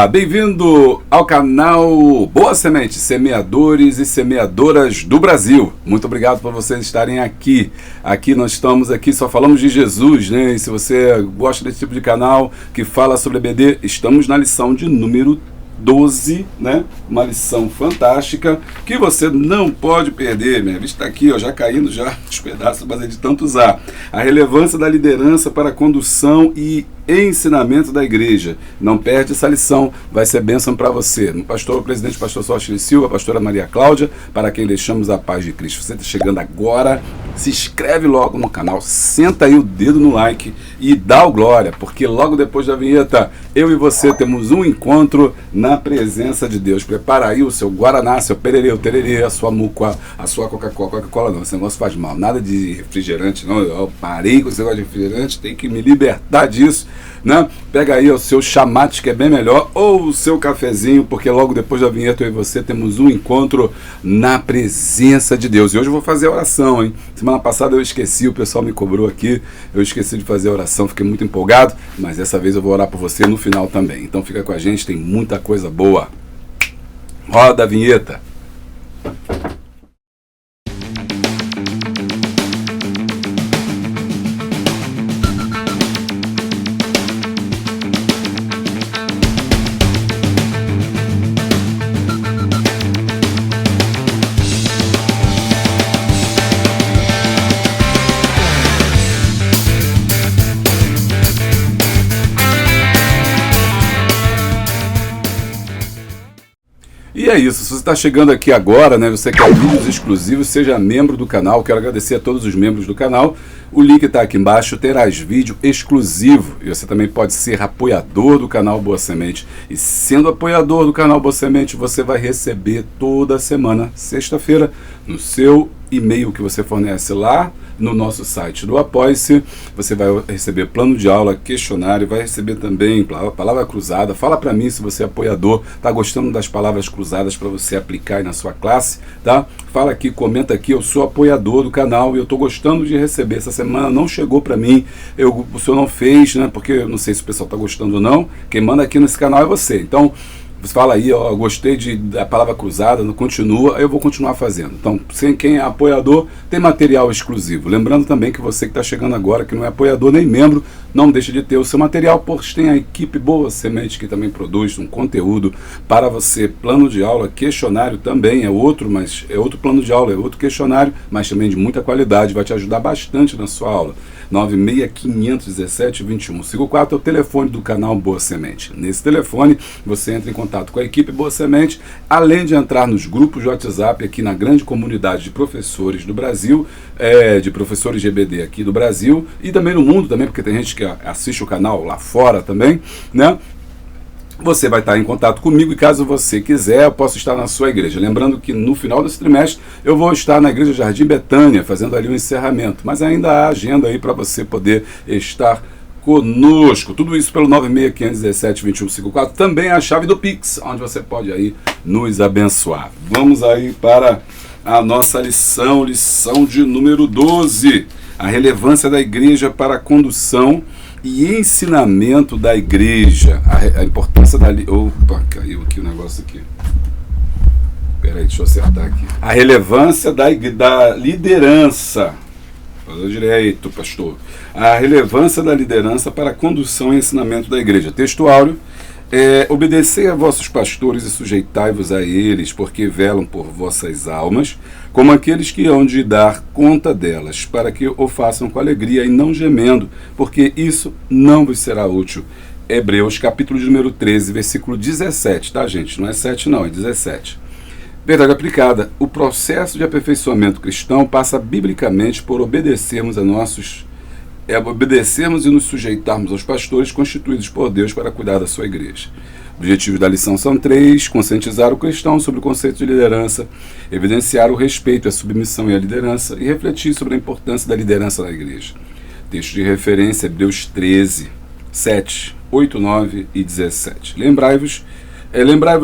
Olá, bem-vindo ao canal Boa Semente, semeadores e semeadoras do Brasil. Muito obrigado por vocês estarem aqui. Aqui nós estamos, só falamos de Jesus, né? E se você gosta desse tipo de canal que fala sobre EBD, estamos na lição de número 12, né? Uma lição fantástica que você não pode perder. Minha vista está aqui, ó, já caindo já os pedaços, mas é de tanto usar. A relevância da liderança para a condução e ensinamento da igreja. Não perde essa lição, vai ser bênção para você. O presidente pastor Sócrates Silva, a pastora Maria Cláudia, para quem deixamos a paz de Cristo. Você está chegando agora, se inscreve logo no canal, senta aí o dedo no like e dá o glória, porque logo depois da vinheta, eu e você temos um encontro na presença de Deus. Prepara aí o seu Guaraná, seu pererê, o tererê, a sua muca, a sua Coca-Cola não, esse negócio faz mal, nada de refrigerante não, eu parei com esse negócio de refrigerante, tem que me libertar disso, né? Pega aí o seu chamate, que é bem melhor, ou o seu cafezinho, porque logo depois da vinheta eu e você temos um encontro na presença de Deus. E hoje eu vou fazer a oração, hein? Semana passada eu esqueci, o pessoal me cobrou aqui, eu esqueci de fazer a oração, fiquei muito empolgado, mas dessa vez eu vou orar por você no final também. Então fica com a gente, tem muita coisa boa. Roda a vinheta. E é isso, se você está chegando aqui agora, né, você quer vídeos exclusivos, seja membro do canal. Quero agradecer a todos os membros do canal. O link está aqui embaixo, terás vídeo exclusivo. E você também pode ser apoiador do canal Boa Semente. E sendo apoiador do canal Boa Semente, você vai receber toda semana, sexta-feira, no seu e-mail que você fornece lá no nosso site do Apoie-se. Você vai receber plano de aula, questionário, vai receber também palavra cruzada. Fala para mim se você é apoiador, tá gostando das palavras cruzadas para você aplicar aí na sua classe, tá? Fala aqui, comenta aqui, eu sou apoiador do canal e eu tô gostando de receber. Essa semana não chegou para mim, o senhor não fez, né? Porque eu não sei se o pessoal tá gostando ou não. Quem manda aqui nesse canal é você. Então, você fala aí, ó, gostei da palavra cruzada, não continua, eu vou continuar fazendo. Então, quem é apoiador, tem material exclusivo. Lembrando também que você que está chegando agora, que não é apoiador nem membro, não deixe de ter o seu material, pois tem a equipe Boa Semente que também produz um conteúdo para você. Plano de aula, questionário também é outro, mas é outro plano de aula, é outro questionário, mas também de muita qualidade, vai te ajudar bastante na sua aula. 965172154 é o telefone do canal Boa Semente. Nesse telefone, você entra em contato com a equipe Boa Semente, além de entrar nos grupos de WhatsApp aqui na grande comunidade de professores do Brasil, de professores de EBD aqui do Brasil e também no mundo também, porque tem gente que assiste o canal lá fora também, né? Você vai estar em contato comigo e caso você quiser, eu posso estar na sua igreja. Lembrando que no final desse trimestre eu vou estar na Igreja Jardim Betânia, fazendo ali um encerramento. Mas ainda há agenda aí para você poder estar conosco. Tudo isso pelo 965172154. Também a chave do Pix, onde você pode aí nos abençoar. Vamos aí para a nossa lição de número 12. A relevância da igreja para a condução e ensinamento da igreja. A importância da... Opa, caiu aqui o negócio aqui. Peraí, deixa eu acertar aqui. A relevância da liderança. Falou direito, pastor. A relevância da liderança para a condução e ensinamento da igreja. Texto áureo. Obedecei a vossos pastores e sujeitai-vos a eles, porque velam por vossas almas, como aqueles que hão de dar conta delas, para que o façam com alegria e não gemendo, porque isso não vos será útil. Hebreus, capítulo de número 13, versículo 17, tá, gente? Não é 7 não, é 17. Verdade aplicada. O processo de aperfeiçoamento cristão passa biblicamente por obedecermos e nos sujeitarmos aos pastores constituídos por Deus para cuidar da sua igreja. Objetivos da lição são 3: conscientizar o cristão sobre o conceito de liderança, evidenciar o respeito, a submissão e a liderança e refletir sobre a importância da liderança na igreja. Texto de referência, Hebreus 13, 7, 8, 9 e 17. Lembrai-vos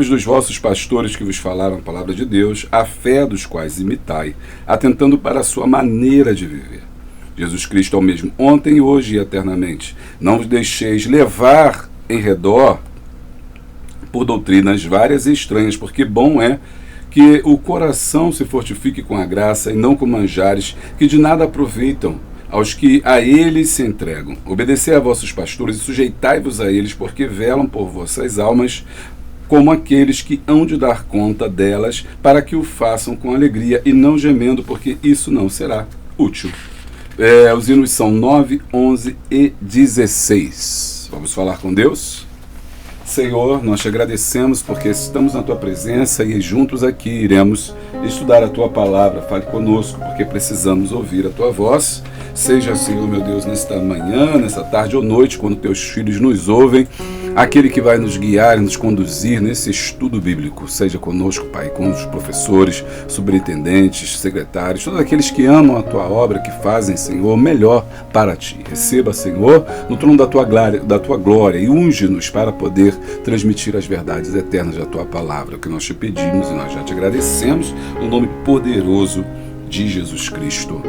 dos vossos pastores que vos falaram a palavra de Deus, a fé dos quais imitai, atentando para a sua maneira de viver. Jesus Cristo é o mesmo ontem, hoje e eternamente. Não vos deixeis levar em redor por doutrinas várias e estranhas, porque bom é que o coração se fortifique com a graça e não com manjares que de nada aproveitam aos que a eles se entregam. Obedecei a vossos pastores e sujeitai-vos a eles, porque velam por vossas almas, como aqueles que hão de dar conta delas, para que o façam com alegria e não gemendo, porque isso não será útil. Os hinos são 9, 11 e 16. Vamos falar com Deus? Senhor, nós te agradecemos porque estamos na Tua presença e juntos aqui iremos estudar a Tua palavra. Fale conosco, porque precisamos ouvir a Tua voz. Seja, Senhor, meu Deus, nesta manhã, nesta tarde ou noite, quando Teus filhos nos ouvem, aquele que vai nos guiar e nos conduzir nesse estudo bíblico. Seja conosco, Pai, com os professores, superintendentes, secretários, todos aqueles que amam a Tua obra, que fazem, Senhor, o melhor para Ti. Receba, Senhor, no trono da Tua glória e unge-nos para poder transmitir as verdades eternas da Tua palavra, o que nós te pedimos e nós já te agradecemos, no nome poderoso de Jesus Cristo.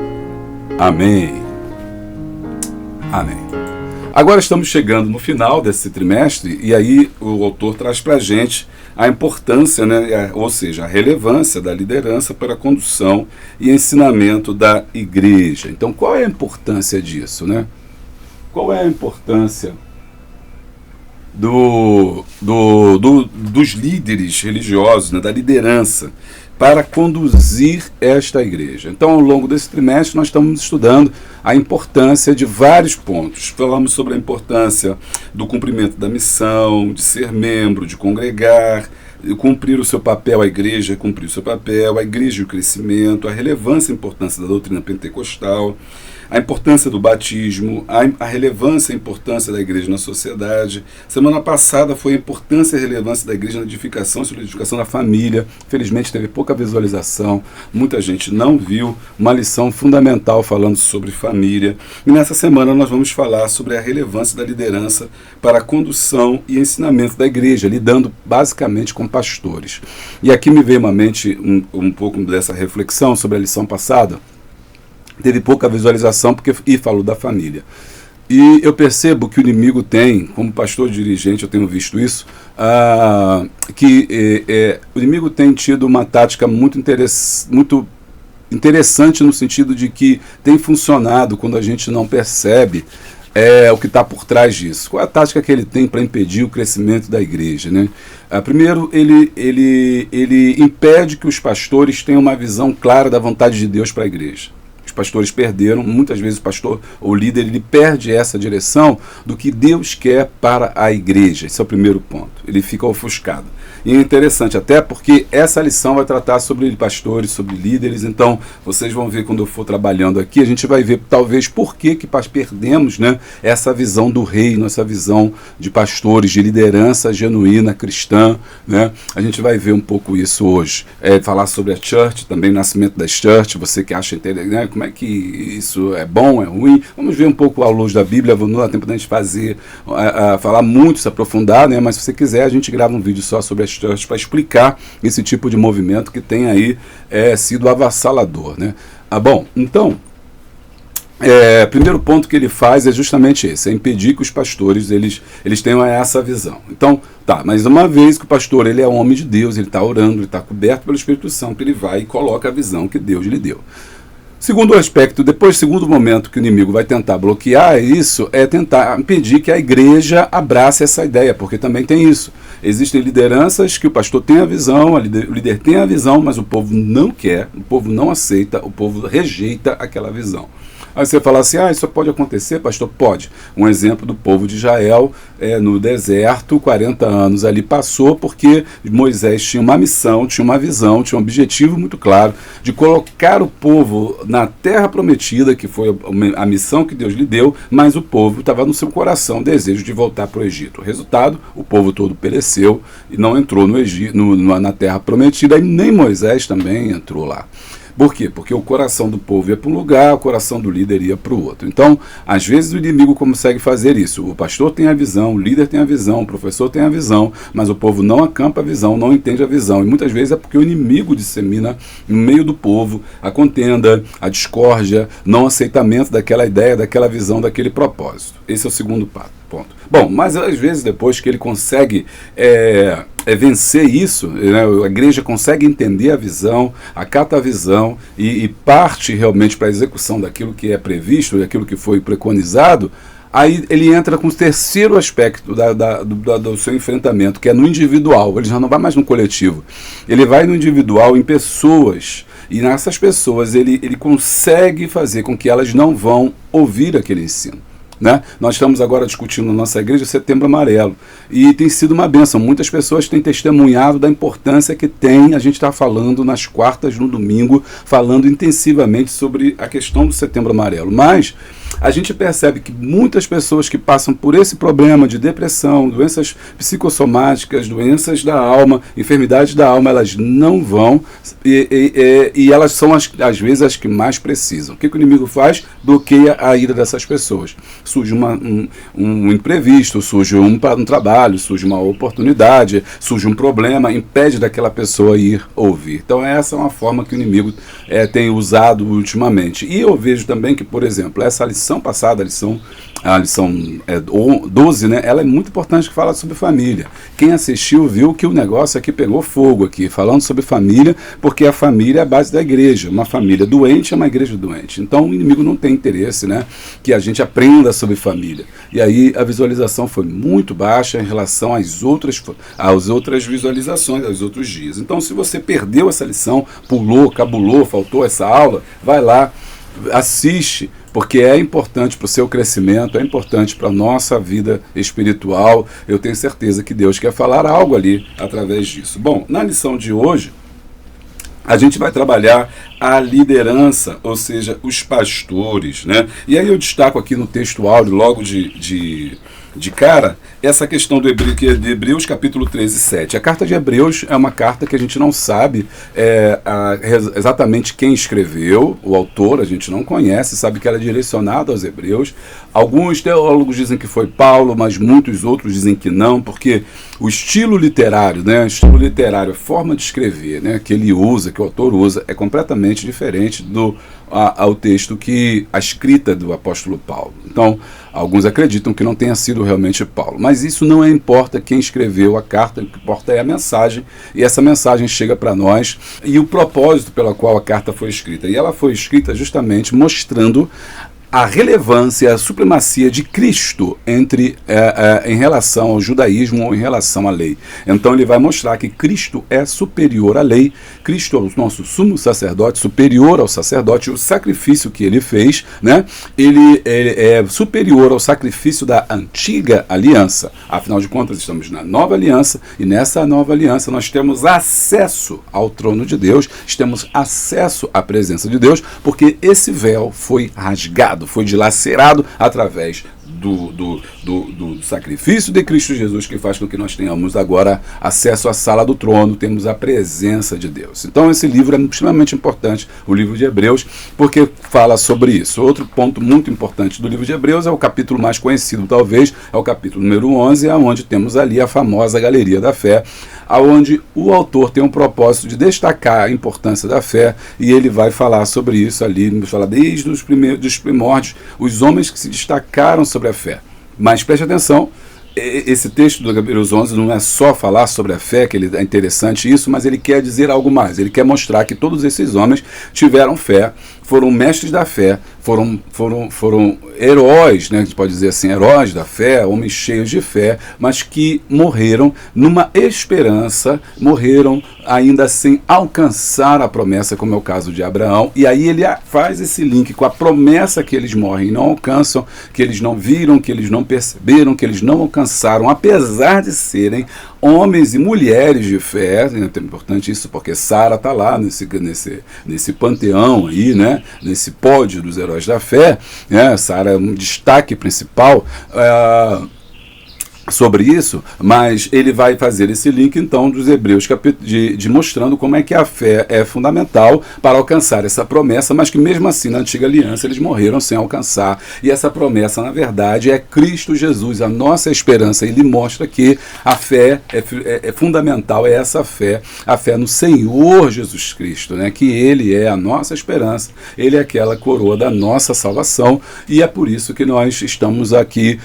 Amém. Amém. Agora estamos chegando no final desse trimestre e aí o autor traz para a gente a importância, né, ou seja, a relevância da liderança para a condução e ensinamento da igreja. Então, qual é a importância disso, né? Qual é a importância dos líderes religiosos, né, da liderança, para conduzir esta igreja? Então, ao longo desse trimestre, nós estamos estudando a importância de vários pontos. Falamos sobre a importância do cumprimento da missão, de ser membro, de congregar, de cumprir o seu papel, a igreja cumprir o seu papel, a igreja e o crescimento, a relevância e a importância da doutrina pentecostal, a importância do batismo, a relevância e a importância da igreja na sociedade. Semana passada foi a importância e a relevância da igreja na edificação, sobre a edificação da família. Felizmente teve pouca visualização, muita gente não viu, uma lição fundamental falando sobre família. E nessa semana nós vamos falar sobre a relevância da liderança para a condução e ensinamento da igreja, lidando basicamente com pastores. E aqui me veio à mente um pouco dessa reflexão sobre a lição passada. Teve pouca visualização e falou da família. E eu percebo que o inimigo tem, como pastor dirigente, eu tenho visto isso, o inimigo tem tido uma tática muito interessante no sentido de que tem funcionado quando a gente não percebe o que está por trás disso. Qual é a tática que ele tem para impedir o crescimento da igreja, né? Primeiro, ele impede que os pastores tenham uma visão clara da vontade de Deus para a igreja. Os pastores perderam, muitas vezes o pastor ou líder, ele perde essa direção do que Deus quer para a igreja. Esse é o primeiro ponto. Ele fica ofuscado. E é interessante até porque essa lição vai tratar sobre pastores, sobre líderes. Então, vocês vão ver quando eu for trabalhando aqui, a gente vai ver talvez por que perdemos, né, essa visão do reino, essa visão de pastores, de liderança genuína cristã, né? A gente vai ver um pouco isso hoje. Falar sobre a church, também o nascimento das church, você que acha interessante, né, como é que isso é bom, é ruim. Vamos ver um pouco à luz da Bíblia, não dá tempo da gente falar muito, se aprofundar, né? Mas se você quiser, a gente grava um vídeo só sobre as church para explicar esse tipo de movimento que tem aí sido avassalador, né? Bom, então, primeiro ponto que ele faz é justamente esse, é impedir que os pastores eles tenham essa visão. Então, mas uma vez que o pastor ele é um homem de Deus, ele está orando, ele está coberto pelo Espírito Santo, ele vai e coloca a visão que Deus lhe deu. Segundo aspecto, segundo momento que o inimigo vai tentar bloquear isso, é tentar impedir que a igreja abrace essa ideia, porque também tem isso. Existem lideranças que o pastor tem a visão, o líder tem a visão, mas o povo não quer, o povo não aceita, o povo rejeita aquela visão. Aí você fala assim, isso pode acontecer, pastor? Pode. Um exemplo do povo de Israel no deserto, 40 anos ali passou, porque Moisés tinha uma missão, tinha uma visão, tinha um objetivo muito claro de colocar o povo na terra prometida, que foi a missão que Deus lhe deu, mas o povo estava no seu coração, desejo de voltar para o Egito. O resultado, o povo todo pereceu e não entrou no Egito, na terra prometida, e nem Moisés também entrou lá. Por quê? Porque o coração do povo ia para um lugar, o coração do líder ia para o outro. Então, às vezes o inimigo consegue fazer isso. O pastor tem a visão, o líder tem a visão, o professor tem a visão, mas o povo não acampa a visão, não entende a visão. E muitas vezes é porque o inimigo dissemina no meio do povo a contenda, a discórdia, não aceitamento daquela ideia, daquela visão, daquele propósito. Esse é o segundo ponto. Bom, mas às vezes depois que ele consegue vencer isso, né, a igreja consegue entender a visão, acata a visão e parte realmente para a execução daquilo que é previsto, daquilo que foi preconizado, aí ele entra com o terceiro aspecto do seu enfrentamento, que é no individual. Ele já não vai mais no coletivo, ele vai no individual, em pessoas. E nessas pessoas ele consegue fazer com que elas não vão ouvir aquele ensino. Né? Nós estamos agora discutindo na nossa igreja Setembro Amarelo e tem sido uma bênção. Muitas pessoas têm testemunhado da importância que tem a gente estar falando nas quartas, no domingo, falando intensivamente sobre a questão do Setembro Amarelo. Mas a gente percebe que muitas pessoas que passam por esse problema de depressão, doenças psicossomáticas, doenças da alma, enfermidades da alma, elas não vão e elas são às vezes as que mais precisam. O que o inimigo faz? Bloqueia a ida dessas pessoas. Surge um imprevisto, surge um trabalho, surge uma oportunidade, surge um problema, impede daquela pessoa ir ouvir. Então essa é uma forma que o inimigo tem usado ultimamente. E eu vejo também que, por exemplo, essa lição passada, a lição 12, né, ela é muito importante, que fala sobre família. Quem assistiu viu que o negócio aqui pegou fogo aqui, falando sobre família, porque a família é a base da igreja. Uma família doente é uma igreja doente. Então o inimigo não tem interesse, né, que a gente aprenda sobre família. E aí a visualização foi muito baixa em relação às outras visualizações, aos outros dias. Então, se você perdeu essa lição, pulou, cabulou, faltou essa aula, vai lá, assiste, porque é importante para o seu crescimento, é importante para a nossa vida espiritual. Eu tenho certeza que Deus quer falar algo ali através disso. Bom, na lição de hoje, a gente vai trabalhar a liderança, ou seja, os pastores, né? E aí eu destaco aqui no texto áudio, logo de cara, essa questão de Hebreus capítulo 13, 7. A carta de Hebreus é uma carta que a gente não sabe exatamente quem escreveu, o autor, a gente não conhece, sabe que ela é direcionada aos hebreus. Alguns teólogos dizem que foi Paulo, mas muitos outros dizem que não, porque o estilo literário, né, a forma de escrever, né, que ele usa, que o autor usa, é completamente diferente ao texto a escrita do apóstolo Paulo. Então, alguns acreditam que não tenha sido realmente Paulo, mas isso não importa quem escreveu a carta, o que importa é a mensagem, e essa mensagem chega para nós, e o propósito pelo qual a carta foi escrita. E ela foi escrita justamente mostrando a relevância, a supremacia de Cristo em relação ao judaísmo ou em relação à lei. Então ele vai mostrar que Cristo é superior à lei, Cristo é o nosso sumo sacerdote, superior ao sacerdote, o sacrifício que ele fez, né? Ele é superior ao sacrifício da antiga aliança. Afinal de contas, estamos na nova aliança, e nessa nova aliança nós temos acesso ao trono de Deus, temos acesso à presença de Deus, porque esse véu foi rasgado, foi dilacerado através do sacrifício de Cristo Jesus, que faz com que nós tenhamos agora acesso à sala do trono, temos a presença de Deus. Então esse livro é extremamente importante, o livro de Hebreus, porque fala sobre isso. Outro ponto muito importante do livro de Hebreus é o capítulo mais conhecido, talvez, é o capítulo número 11, onde temos ali a famosa galeria da fé, onde o autor tem um propósito de destacar a importância da fé, e ele vai falar sobre isso ali, vai falar desde os primórdios, os homens que se destacaram sobre a fé. Mas preste atenção, esse texto do Hebreus 11 não é só falar sobre a fé, que é interessante isso, mas ele quer dizer algo mais. Ele quer mostrar que todos esses homens tiveram fé, foram mestres da fé, foram heróis, né, a gente pode dizer assim, heróis da fé, homens cheios de fé, mas que morreram numa esperança, morreram ainda sem alcançar a promessa, como é o caso de Abraão. E aí ele faz esse link com a promessa que eles morrem e não alcançam, que eles não viram, que eles não perceberam, que eles não alcançaram, apesar de serem homens e mulheres de fé. É importante isso, porque Sara está lá nesse panteão aí, né, nesse pódio dos heróis da fé, né? Sara é um destaque principal. sobre isso, mas ele vai fazer esse link então dos Hebreus de mostrando como é que a fé é fundamental para alcançar essa promessa, mas que mesmo assim na antiga aliança eles morreram sem alcançar, e essa promessa na verdade é Cristo Jesus, a nossa esperança. Ele mostra que a fé é fundamental, é essa fé, a fé no Senhor Jesus Cristo, né? Que Ele é a nossa esperança, Ele é aquela coroa da nossa salvação, e é por isso que nós estamos aqui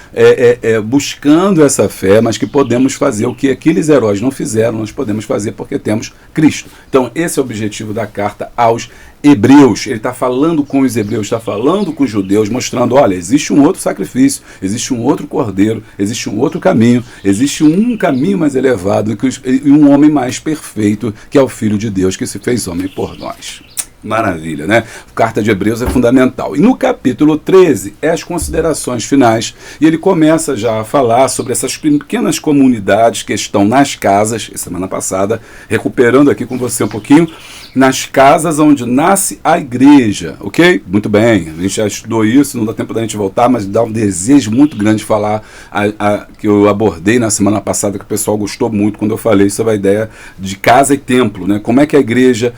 buscando essa fé, mas que podemos fazer o que aqueles heróis não fizeram, nós podemos fazer porque temos Cristo. Então esse é o objetivo da carta aos Hebreus. Ele está falando com os hebreus, está falando com os judeus, mostrando, olha, existe um outro sacrifício, existe um outro cordeiro, existe um outro caminho, existe um caminho mais elevado e um homem mais perfeito, que é o Filho de Deus, que se fez homem por nós. Maravilha, né? A carta de Hebreus é fundamental. E no capítulo 13 é as considerações finais, e ele começa já a falar sobre essas pequenas comunidades que estão nas casas, semana passada, recuperando aqui com você um pouquinho, nas casas onde nasce a igreja, ok? Muito bem, a gente já estudou isso, não dá tempo da gente voltar, mas dá um desejo muito grande de falar, que eu abordei na semana passada, que o pessoal gostou muito quando eu falei sobre a ideia de casa e templo, né? Como é que a igreja,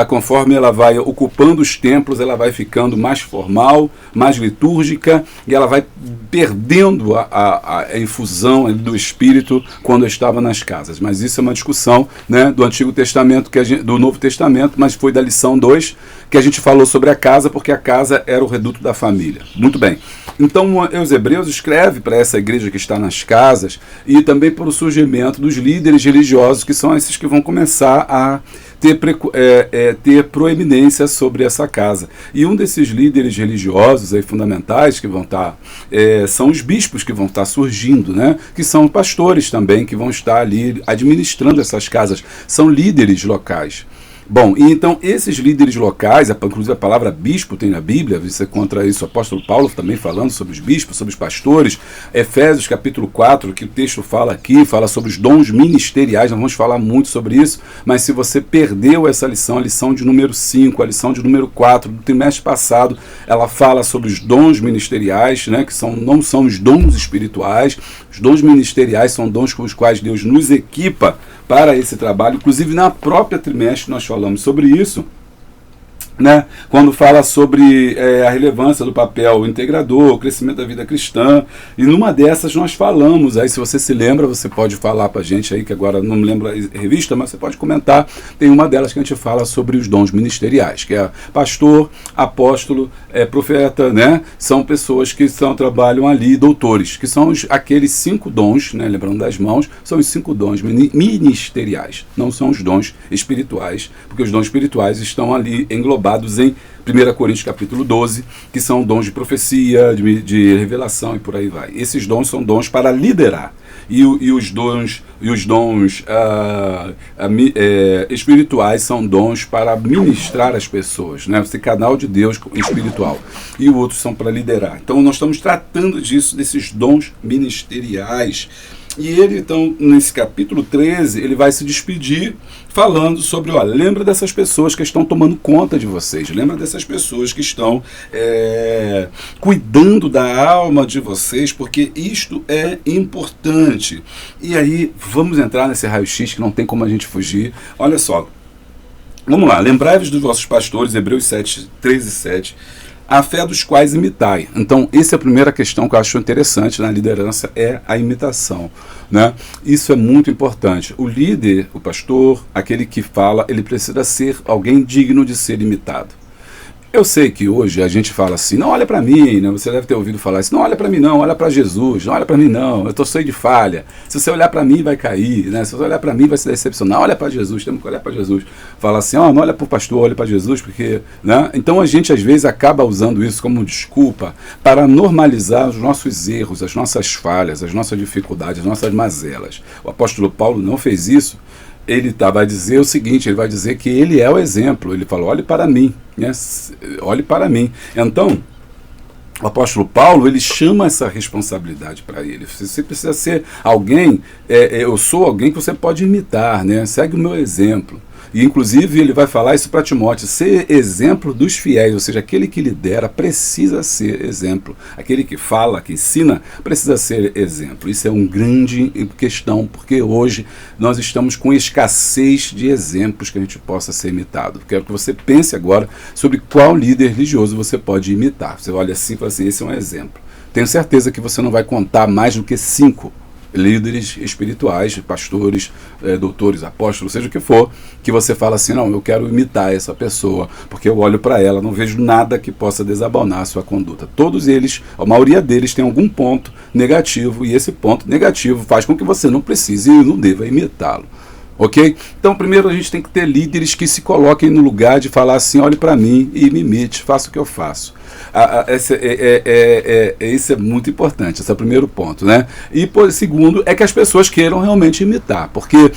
conforme ela vai ocupando os templos, ela vai ficando mais formal, mais litúrgica, e ela vai perdendo a infusão do Espírito quando estava nas casas. Mas isso é uma discussão, né, do Antigo Testamento, do Novo Testamento, mas foi da lição 2 que a gente falou sobre a casa, porque a casa era o reduto da família. Muito bem. Então os Hebreus escrevem para essa igreja que está nas casas, e também para o surgimento dos líderes religiosos, que são esses que vão começar a ter proeminência sobre essa casa. E um desses líderes religiosos aí, fundamentais que vão estar, são os bispos que vão estar surgindo, né? Que são pastores também, que vão estar ali administrando essas casas, são líderes locais. Bom, e então esses líderes locais, inclusive a palavra bispo tem na Bíblia, você encontra isso, o apóstolo Paulo também falando sobre os bispos, sobre os pastores, Efésios capítulo 4, que o texto fala aqui, fala sobre os dons ministeriais, nós vamos falar muito sobre isso, mas se você perdeu essa lição, a lição de número 5, a lição de número 4 do trimestre passado, ela fala sobre os dons ministeriais, né, que não são os dons espirituais, os dons ministeriais são dons com os quais Deus nos equipa para esse trabalho. Inclusive na própria trimestre nós falamos sobre isso, né? Quando fala sobre a relevância do papel integrador, o crescimento da vida cristã, e numa dessas nós falamos, aí se você se lembra, você pode falar para a gente aí, que agora não me lembro a revista, mas você pode comentar, tem uma delas que a gente fala sobre os dons ministeriais, que é pastor, apóstolo, profeta, né? São pessoas que trabalham ali, doutores, que são aqueles 5 dons, né? Lembrando das mãos, são os 5 dons ministeriais, não são os dons espirituais, porque os dons espirituais estão ali englobados em 1 Coríntios capítulo 12, que são dons de profecia, de revelação e por aí vai. Esses dons são dons para liderar. E os dons espirituais são dons para ministrar as pessoas, né? Ser canal de Deus espiritual. E os outros são para liderar. Então nós estamos tratando desses dons ministeriais. E ele, então, nesse capítulo 13, ele vai se despedir falando sobre, lembra dessas pessoas que estão tomando conta de vocês, lembra dessas pessoas que estão cuidando da alma de vocês, porque isto é importante. E aí, vamos entrar nesse raio-x que não tem como a gente fugir. Olha só, vamos lá, lembrai-vos dos vossos pastores, Hebreus 7, 13 e 7, a fé dos quais imitai. Então, essa é a primeira questão que eu acho interessante na liderança, é a imitação, né? Isso é muito importante. O líder, o pastor, aquele que fala, ele precisa ser alguém digno de ser imitado. Eu sei que hoje a gente fala assim, não olha para mim, né? Você deve ter ouvido falar isso, não olha para mim não, olha para Jesus, não olha para mim não, eu estou cheio de falha, se você olhar para mim vai cair, né? Se você olhar para mim vai se decepcionar, olha para Jesus, temos que olhar para Jesus. Fala assim, não olha para o pastor, olha para Jesus, porque, né? Então a gente às vezes acaba usando isso como desculpa para normalizar os nossos erros, as nossas falhas, as nossas dificuldades, as nossas mazelas. O apóstolo Paulo não fez isso. Ele vai dizer o seguinte, ele vai dizer que ele é o exemplo, ele falou, olhe para mim, né? Olhe para mim. Então, o apóstolo Paulo, ele chama essa responsabilidade para ele. Você precisa ser alguém, eu sou alguém que você pode imitar, né? Segue o meu exemplo. E inclusive ele vai falar isso para Timóteo, ser exemplo dos fiéis, ou seja, aquele que lidera precisa ser exemplo. Aquele que fala, que ensina, precisa ser exemplo. Isso é uma grande questão, porque hoje nós estamos com escassez de exemplos que a gente possa ser imitado. Quero que você pense agora sobre qual líder religioso você pode imitar. Você olha assim e fala assim, esse é um exemplo. Tenho certeza que você não vai contar mais do que 5 líderes espirituais, pastores, doutores, apóstolos, seja o que for, que você fala assim, não, eu quero imitar essa pessoa, porque eu olho para ela, não vejo nada que possa desabonar a sua conduta. Todos eles, a maioria deles tem algum ponto negativo, e esse ponto negativo faz com que você não precise e não deva imitá-lo. Ok? Então, primeiro a gente tem que ter líderes que se coloquem no lugar de falar assim, olhe para mim e me imite, faça o que eu faço. Isso é muito importante, esse é o primeiro ponto, né? E segundo, é que as pessoas queiram realmente imitar, porque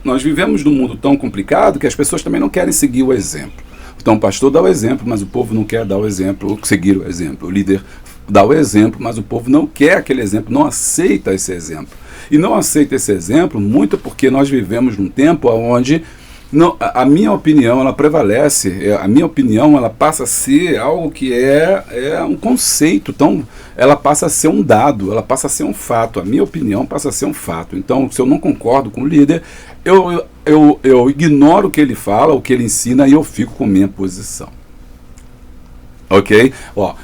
nós vivemos num mundo tão complicado que as pessoas também não querem seguir o exemplo. Então o pastor dá o exemplo, mas o povo não quer dar o exemplo, seguir o exemplo. O líder dá o exemplo, mas o povo não quer aquele exemplo, não aceita esse exemplo. E não aceita esse exemplo muito porque nós vivemos num tempo onde a minha opinião ela prevalece, a minha opinião ela passa a ser algo que é um conceito, então ela passa a ser um dado, ela passa a ser um fato, a minha opinião passa a ser um fato. Então, se eu não concordo com o líder, eu ignoro o que ele fala, o que ele ensina e eu fico com minha posição. Ok?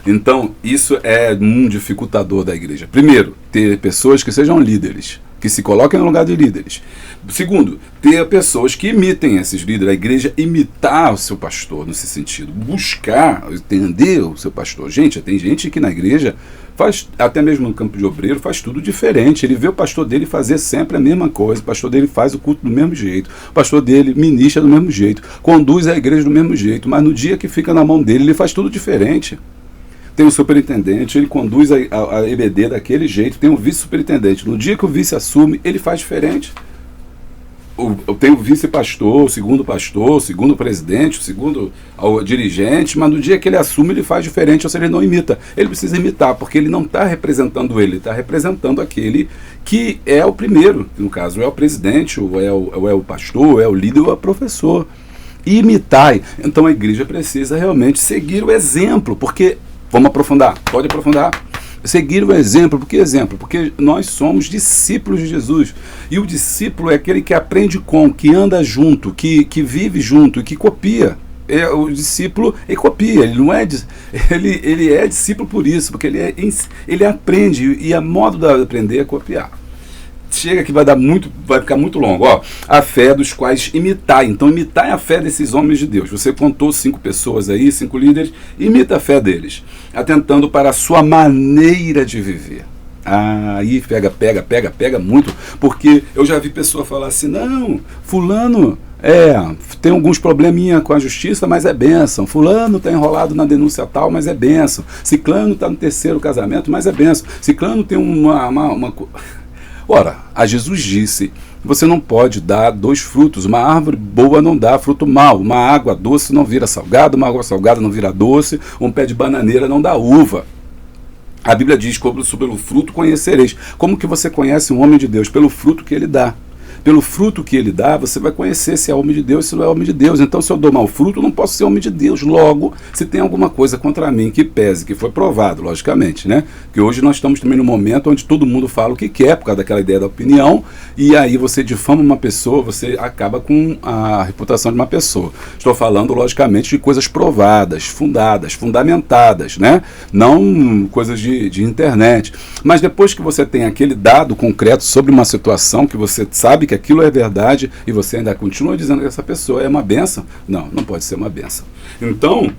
Então, isso é um dificultador da igreja. Primeiro, ter pessoas que sejam líderes, que se coloquem no lugar de líderes. Segundo, ter pessoas que imitem esses líderes, a igreja imitar o seu pastor nesse sentido, buscar entender o seu pastor. Gente, tem gente que na igreja faz, até mesmo no campo de obreiro, faz tudo diferente. Ele vê o pastor dele fazer sempre a mesma coisa, o pastor dele faz o culto do mesmo jeito, o pastor dele ministra do mesmo jeito, conduz a igreja do mesmo jeito, mas no dia que fica na mão dele, ele faz tudo diferente. Tem o superintendente, ele conduz a EBD daquele jeito, tem o vice-superintendente. No dia que o vice assume, ele faz diferente. Tem o vice-pastor, o segundo presidente, o segundo dirigente, mas no dia que ele assume, ele faz diferente, ou seja, ele não imita. Ele precisa imitar, porque ele não está representando ele está representando aquele que é o primeiro, no caso, é o presidente, ou é o pastor, ou é o líder, ou é o professor. Imitai. Então a igreja precisa realmente seguir o exemplo, porque... Vamos aprofundar? Pode aprofundar? Seguir o exemplo. Por que exemplo? Porque nós somos discípulos de Jesus. E o discípulo é aquele que aprende que anda junto, que vive junto e que copia. O discípulo copia, ele não é ele é discípulo por isso, porque ele aprende e a modo de aprender é copiar. Chega que vai ficar muito longo. A fé dos quais imitar. Então, imitar é a fé desses homens de Deus. Você contou 5 pessoas aí, 5 líderes, imita a fé deles, atentando para a sua maneira de viver. Aí pega muito, porque eu já vi pessoa falar assim, não, fulano tem alguns probleminha com a justiça, mas é bênção. Fulano está enrolado na denúncia tal, mas é bênção. Ciclano está no 3º casamento, mas é bênção. Ciclano tem uma Ora, a Jesus disse, você não pode dar 2 frutos, uma árvore boa não dá fruto mau, uma água doce não vira salgada, uma água salgada não vira doce, um pé de bananeira não dá uva. A Bíblia diz, pelo fruto conhecereis. Como que você conhece um homem de Deus? Pelo fruto que ele dá. Pelo fruto que ele dá, você vai conhecer se é homem de Deus, se não é homem de Deus. Então, se eu dou mau fruto, eu não posso ser homem de Deus. Logo, se tem alguma coisa contra mim que pese, que foi provado, logicamente, né? Que hoje nós estamos também num momento onde todo mundo fala o que quer, por causa daquela ideia da opinião, e aí você difama uma pessoa, você acaba com a reputação de uma pessoa. Estou falando, logicamente, de coisas provadas, fundadas, fundamentadas, né? Não coisas de internet. Mas depois que você tem aquele dado concreto sobre uma situação que você sabe que aquilo é verdade e você ainda continua dizendo que essa pessoa é uma bênção, não pode ser uma bênção. Então,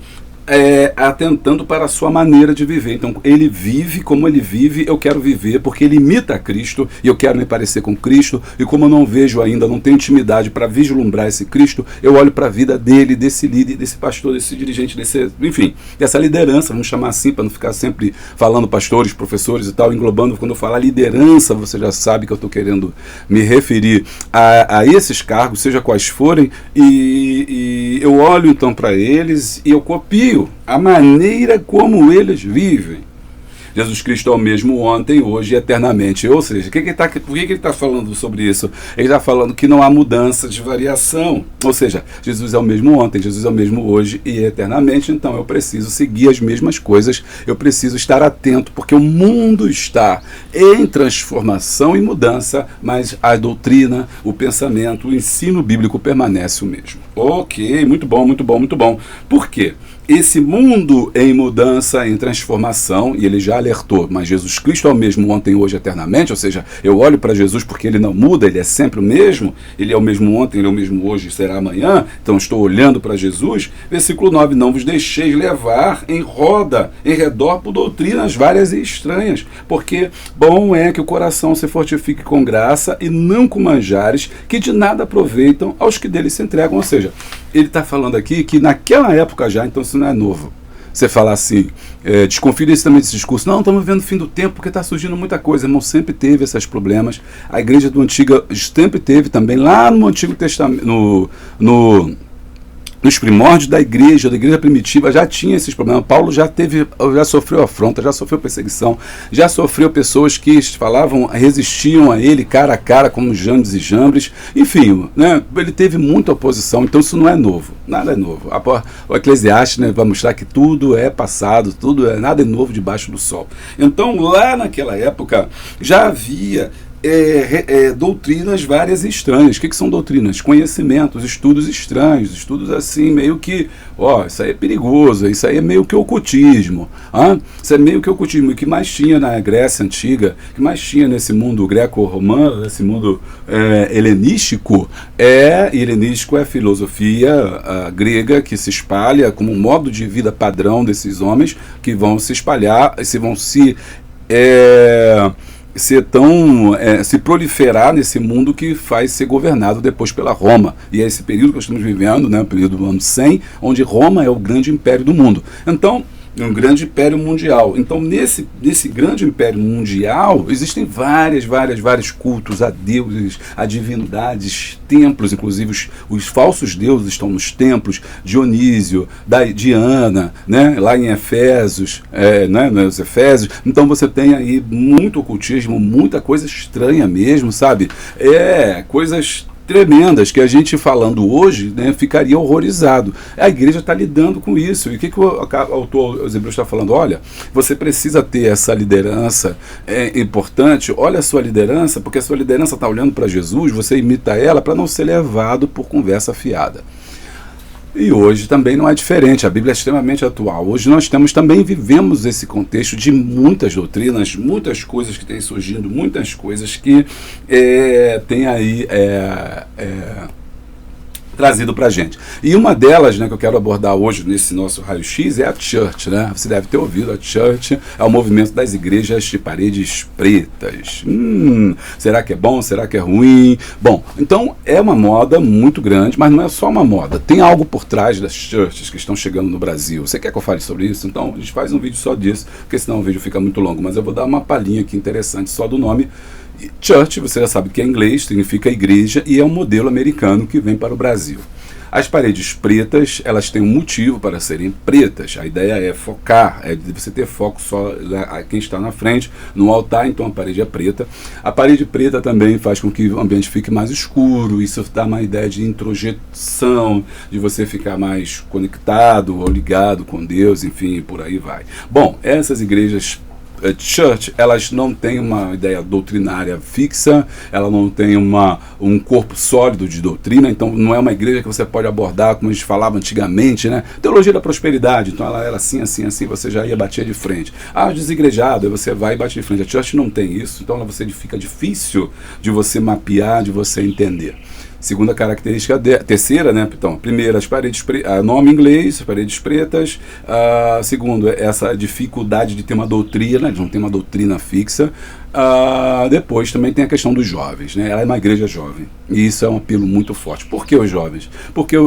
atentando para a sua maneira de viver. Então, ele vive como ele vive, eu quero viver, porque ele imita a Cristo, e eu quero me parecer com Cristo, e como eu não vejo ainda, não tenho intimidade para vislumbrar esse Cristo, eu olho para a vida dele, desse líder, desse pastor, desse dirigente, enfim, dessa liderança, vamos chamar assim, para não ficar sempre falando pastores, professores e tal, englobando, quando eu falar liderança, você já sabe que eu estou querendo me referir a esses cargos, seja quais forem, e eu olho então para eles, e eu copio a maneira como eles vivem. Jesus Cristo é o mesmo ontem, hoje e eternamente. Ou seja, por que ele está falando sobre isso? Ele está falando que não há mudança de variação. Ou seja, Jesus é o mesmo ontem, Jesus é o mesmo hoje e eternamente, então eu preciso seguir as mesmas coisas, eu preciso estar atento, porque o mundo está em transformação e mudança, mas a doutrina, o pensamento, o ensino bíblico permanece o mesmo. Ok, muito bom, muito bom, muito bom. Por quê? Esse mundo em mudança, em transformação, e ele já alertou, mas Jesus Cristo é o mesmo ontem, hoje, eternamente, ou seja, eu olho para Jesus porque ele não muda, ele é sempre o mesmo, ele é o mesmo ontem, ele é o mesmo hoje, será amanhã, então estou olhando para Jesus. Versículo 9, não vos deixeis levar em roda, em redor por doutrinas várias e estranhas, porque bom é que o coração se fortifique com graça e não com manjares que de nada aproveitam aos que dele se entregam, ou seja, ele está falando aqui que naquela época já, então isso não é novo. Você falar assim, desconfia também desse discurso, não, estamos vivendo o fim do tempo porque está surgindo muita coisa. Irmão, sempre teve esses problemas. A igreja do Antiga sempre teve também, lá no Antigo Testamento, nos primórdios da igreja primitiva, já tinha esses problemas. Paulo já sofreu afronta, já sofreu perseguição, já sofreu pessoas que falavam, resistiam a ele cara a cara, como Janes e Jambres, enfim, né, ele teve muita oposição, então isso não é novo, nada é novo. O Eclesiastes, né, vai mostrar que tudo é passado, nada é novo debaixo do sol. Então lá naquela época já havia doutrinas várias e estranhas. O que são doutrinas? Conhecimentos, estudos estranhos, estudos assim, meio que, isso aí é perigoso, isso aí é meio que ocultismo. Isso é meio que ocultismo. O que mais tinha na Grécia Antiga, o que mais tinha nesse mundo greco-romano, nesse mundo helenístico, helenístico é a filosofia grega que se espalha como um modo de vida padrão desses homens que vão se espalhar, se proliferar nesse mundo que faz ser governado depois pela Roma. E é esse período que nós estamos vivendo, né, o período do ano 100, onde Roma é o grande império do mundo. Então, um grande império mundial. Então, nesse grande império mundial, existem vários cultos a deuses, a divindades, templos, inclusive os falsos deuses estão nos templos, Dionísio, Diana, né, lá em Efésios, né, nos Efésios. Então, você tem aí muito ocultismo, muita coisa estranha mesmo, sabe? Coisas tremendas que a gente falando hoje, né, ficaria horrorizado. A igreja está lidando com isso. E o que o autor Os Hebreus está falando? Olha, você precisa ter essa liderança importante. Olha a sua liderança, porque a sua liderança está olhando para Jesus, você imita ela para não ser levado por conversa fiada. E hoje também não é diferente, a Bíblia é extremamente atual. Hoje nós vivemos esse contexto de muitas doutrinas, muitas coisas que têm surgindo, muitas coisas que tem aí trazido para a gente. E uma delas, né, que eu quero abordar hoje nesse nosso raio-x é a Church, né? Você deve ter ouvido, a Church é o movimento das igrejas de paredes pretas. Será que é bom? Será que é ruim? Bom, então é uma moda muito grande, mas não é só uma moda. Tem algo por trás das churches que estão chegando no Brasil. Você quer que eu fale sobre isso? Então a gente faz um vídeo só disso, porque senão o vídeo fica muito longo, mas eu vou dar uma palhinha aqui interessante só do nome. Church, você já sabe que é inglês, significa igreja, e é um modelo americano que vem para o Brasil. As paredes pretas, elas têm um motivo para serem pretas. A ideia é focar, é de você ter foco só a quem está na frente, no altar, então a parede é preta. A parede preta também faz com que o ambiente fique mais escuro, isso dá uma ideia de introjeção, de você ficar mais conectado ou ligado com Deus, enfim, por aí vai. Bom, essas igrejas Church, elas não têm uma ideia doutrinária fixa, ela não tem um corpo sólido de doutrina, então não é uma igreja que você pode abordar como a gente falava antigamente, né? Teologia da prosperidade, então ela era assim, você já ia bater de frente. Desigrejado, aí você vai e bate de frente. A Church não tem isso, então fica difícil de você mapear, de você entender. Segunda característica, terceira, né? Então, primeira, as paredes nome em inglês, as paredes pretas. Segundo, essa dificuldade de ter uma doutrina, eles não tem uma doutrina fixa. Depois também tem a questão dos jovens, né? Ela é uma igreja jovem, e isso é um apelo muito forte. Por que os jovens? Porque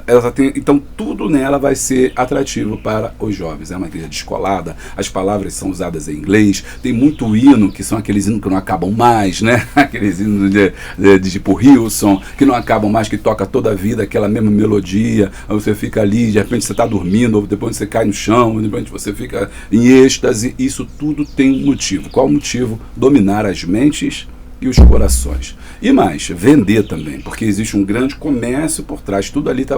ela tem, então tudo nela vai ser atrativo para os jovens. É uma igreja descolada, as palavras são usadas em inglês, tem muito hino, que são aqueles hinos que não acabam mais, né? Aqueles hinos de tipo Hilson, que não acabam mais, que toca toda a vida aquela mesma melodia, aí você fica ali, de repente você está dormindo, ou depois você cai no chão, de repente você fica em êxtase. Isso tudo tem um motivo. Qual o motivo? Dominar as mentes e os corações. E mais, vender também, porque existe um grande comércio por trás, tudo ali tá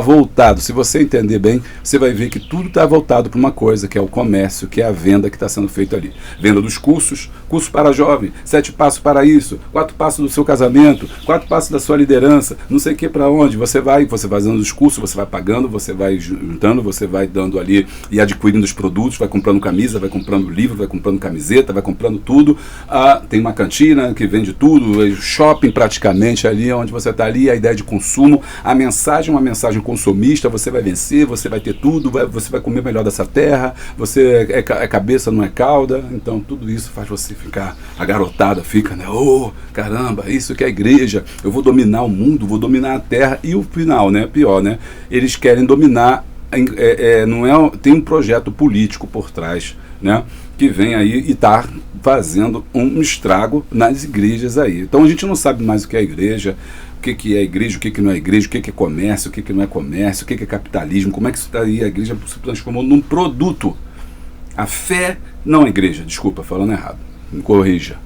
voltado. Se você entender bem, você vai ver que tudo está voltado para uma coisa, que é o comércio, que é a venda que está sendo feita ali. Venda dos cursos, curso para jovem, 7 passos para isso, 4 passos do seu casamento, 4 passos da sua liderança, não sei o que para onde, você vai dando os cursos, você vai pagando, você vai juntando, você vai dando ali e adquirindo os produtos, vai comprando camisa, vai comprando livro, vai comprando camiseta, vai comprando tudo. Tem uma cantina que vende tudo, shopping praticamente ali, onde você está ali, a ideia de consumo, a mensagem é uma mensagem consumista, você vai vencer, você vai ter tudo, você vai comer melhor dessa terra, você é cabeça, não é cauda, então tudo isso faz você ficar, a garotada fica, né, oh, caramba, isso que é a igreja, eu vou dominar o mundo, vou dominar a terra, e o final, né, pior, né, eles querem dominar, tem um projeto político por trás, né, que vem aí e está fazendo um estrago nas igrejas aí. Então a gente não sabe mais o que é igreja, o que é igreja, o que não é igreja, o que é comércio, o que não é comércio, o que é capitalismo, como é que isso está aí, a igreja se transformou num produto. A fé não é igreja, desculpa, falando errado, me corrija.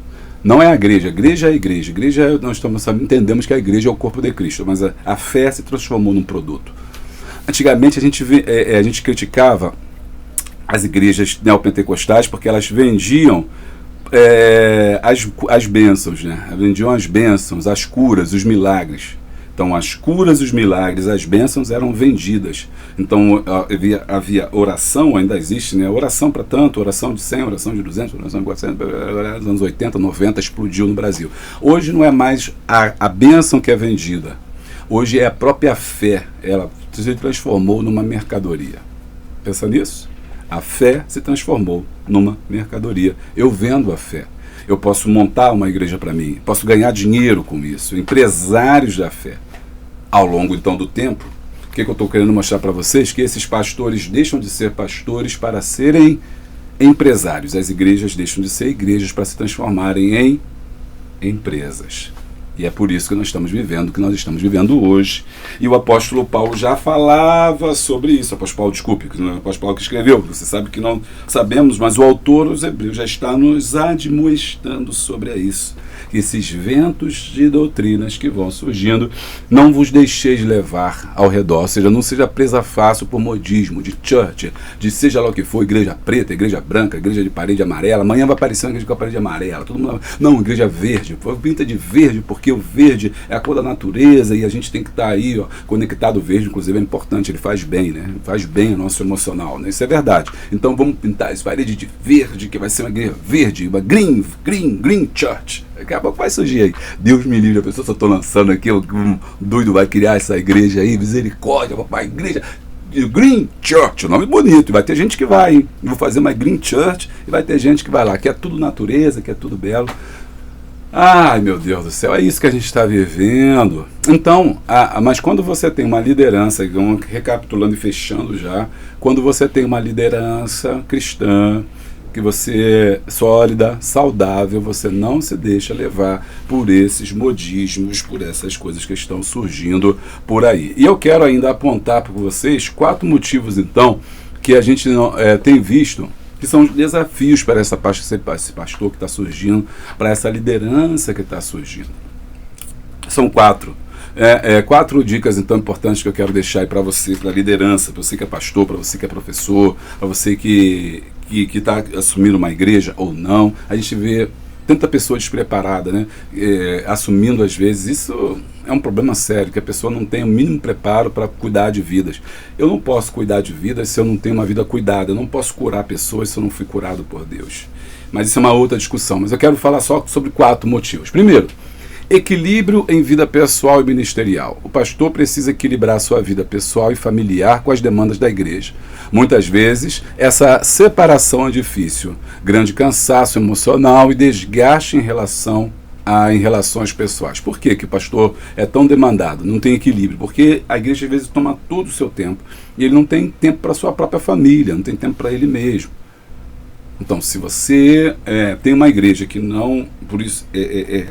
Não é a igreja é a igreja. Igreja, nós entendemos que a igreja é o corpo de Cristo, mas a fé se transformou num produto. Antigamente a gente criticava as igrejas neopentecostais porque elas vendiam as bênçãos, né? Vendiam as bênçãos, as curas, os milagres. Então as curas, os milagres, as bênçãos eram vendidas. Então havia oração, ainda existe, né? Oração para tanto, oração de 100, oração de 200, oração de 400, nos anos 80, 90 explodiu no Brasil. Hoje não é mais a bênção que é vendida. Hoje é a própria fé, ela se transformou numa mercadoria. Pensa nisso? A fé se transformou numa mercadoria. Eu vendo a fé. Eu posso montar uma igreja para mim, posso ganhar dinheiro com isso. Empresários da fé. Ao longo, então, do tempo, o que eu estou querendo mostrar para vocês? Que esses pastores deixam de ser pastores para serem empresários. As igrejas deixam de ser igrejas para se transformarem em empresas. E é por isso que nós estamos vivendo o que nós estamos vivendo hoje. E o apóstolo Paulo já falava sobre isso. O apóstolo Paulo, desculpe, não é o apóstolo Paulo que escreveu. Você sabe que não sabemos, mas o autor, os Hebreus, já está nos admoestando sobre isso. Esses ventos de doutrinas que vão surgindo, não vos deixeis levar ao redor. Ou seja, não seja presa fácil por modismo, de church, de seja lá o que for, igreja preta, igreja branca, igreja de parede amarela. Amanhã vai aparecer uma igreja com a parede amarela. Todo mundo, não, igreja verde. Pinta de verde, porque o verde é a cor da natureza e a gente tem que estar aí, ó, conectado. Verde, inclusive, é importante, ele faz bem, né? Faz bem ao nosso emocional, né? Isso é verdade. Então vamos pintar essa parede de verde, que vai ser uma igreja verde, uma green church. Daqui a pouco vai surgir aí. Deus me livre, a pessoa só estou lançando aqui, um doido vai criar essa igreja aí, misericórdia, papai, igreja Green Church, o nome bonito, vai ter gente que vai, hein? Eu vou fazer uma Green Church e vai ter gente que vai lá, que é tudo natureza, que é tudo belo. Ai, meu Deus do céu, é isso que a gente está vivendo. Então, mas quando você tem uma liderança, recapitulando e fechando já, quando você tem uma liderança cristã, que você é sólida, saudável, você não se deixa levar por esses modismos, por essas coisas que estão surgindo por aí. E eu quero ainda apontar para vocês 4 motivos, então, que a gente tem visto, que são os desafios para esse pastor que está surgindo, para essa liderança que está surgindo. São 4. 4 dicas, então, importantes que eu quero deixar aí para você, para a liderança, para você que é pastor, para você que é professor, para você que está assumindo uma igreja ou não. A gente vê tanta pessoa despreparada, né? Assumindo às vezes. Isso é um problema sério, que a pessoa não tem o mínimo preparo para cuidar de vidas. Eu não posso cuidar de vidas se eu não tenho uma vida cuidada. Eu não posso curar pessoas se eu não fui curado por Deus. Mas isso é uma outra discussão. Mas eu quero falar só sobre 4 motivos. Primeiro, equilíbrio em vida pessoal e ministerial. O pastor precisa equilibrar sua vida pessoal e familiar com as demandas da igreja. Muitas vezes, essa separação é difícil. Grande cansaço emocional e desgaste em relação em relações pessoais. Por que o pastor é tão demandado? Não tem equilíbrio. Porque a igreja às vezes toma todo o seu tempo e ele não tem tempo para a sua própria família, não tem tempo para ele mesmo. Então, se você tem uma igreja que não, por isso,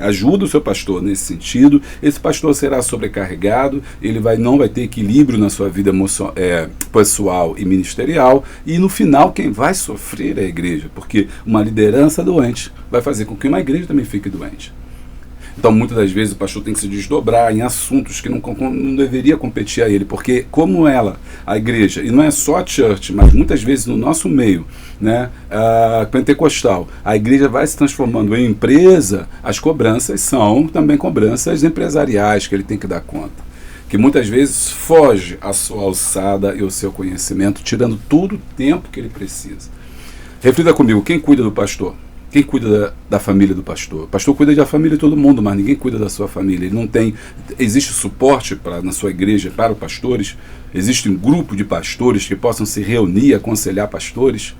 ajuda o seu pastor nesse sentido, esse pastor será sobrecarregado, ele não vai ter equilíbrio na sua vida pessoal e ministerial, e no final quem vai sofrer é a igreja, porque uma liderança doente vai fazer com que uma igreja também fique doente. Então, muitas das vezes, o pastor tem que se desdobrar em assuntos que não deveria competir a ele, porque como a igreja, e não é só a church, mas muitas vezes no nosso meio, né, pentecostal, a igreja vai se transformando em empresa, as cobranças são também cobranças empresariais que ele tem que dar conta, que muitas vezes foge à sua alçada e ao seu conhecimento, tirando todo o tempo que ele precisa. Reflita comigo, quem cuida do pastor? Quem cuida da família do pastor? O pastor cuida da família de todo mundo, mas ninguém cuida da sua família. Ele não tem. Existe suporte na sua igreja para os pastores? Existe um grupo de pastores que possam se reunir e aconselhar pastores?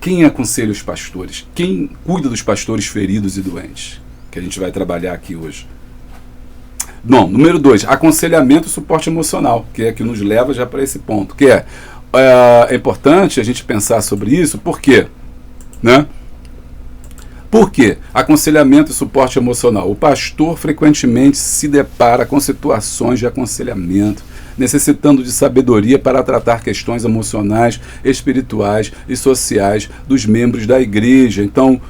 Quem aconselha os pastores? Quem cuida dos pastores feridos e doentes? Que a gente vai trabalhar aqui hoje. Bom, número 2, aconselhamento e suporte emocional, que é que nos leva já para esse ponto. Que é importante a gente pensar sobre isso, por quê? Né? Por quê? Aconselhamento e suporte emocional. O pastor frequentemente se depara com situações de aconselhamento, necessitando de sabedoria para tratar questões emocionais, espirituais e sociais dos membros da igreja. Então,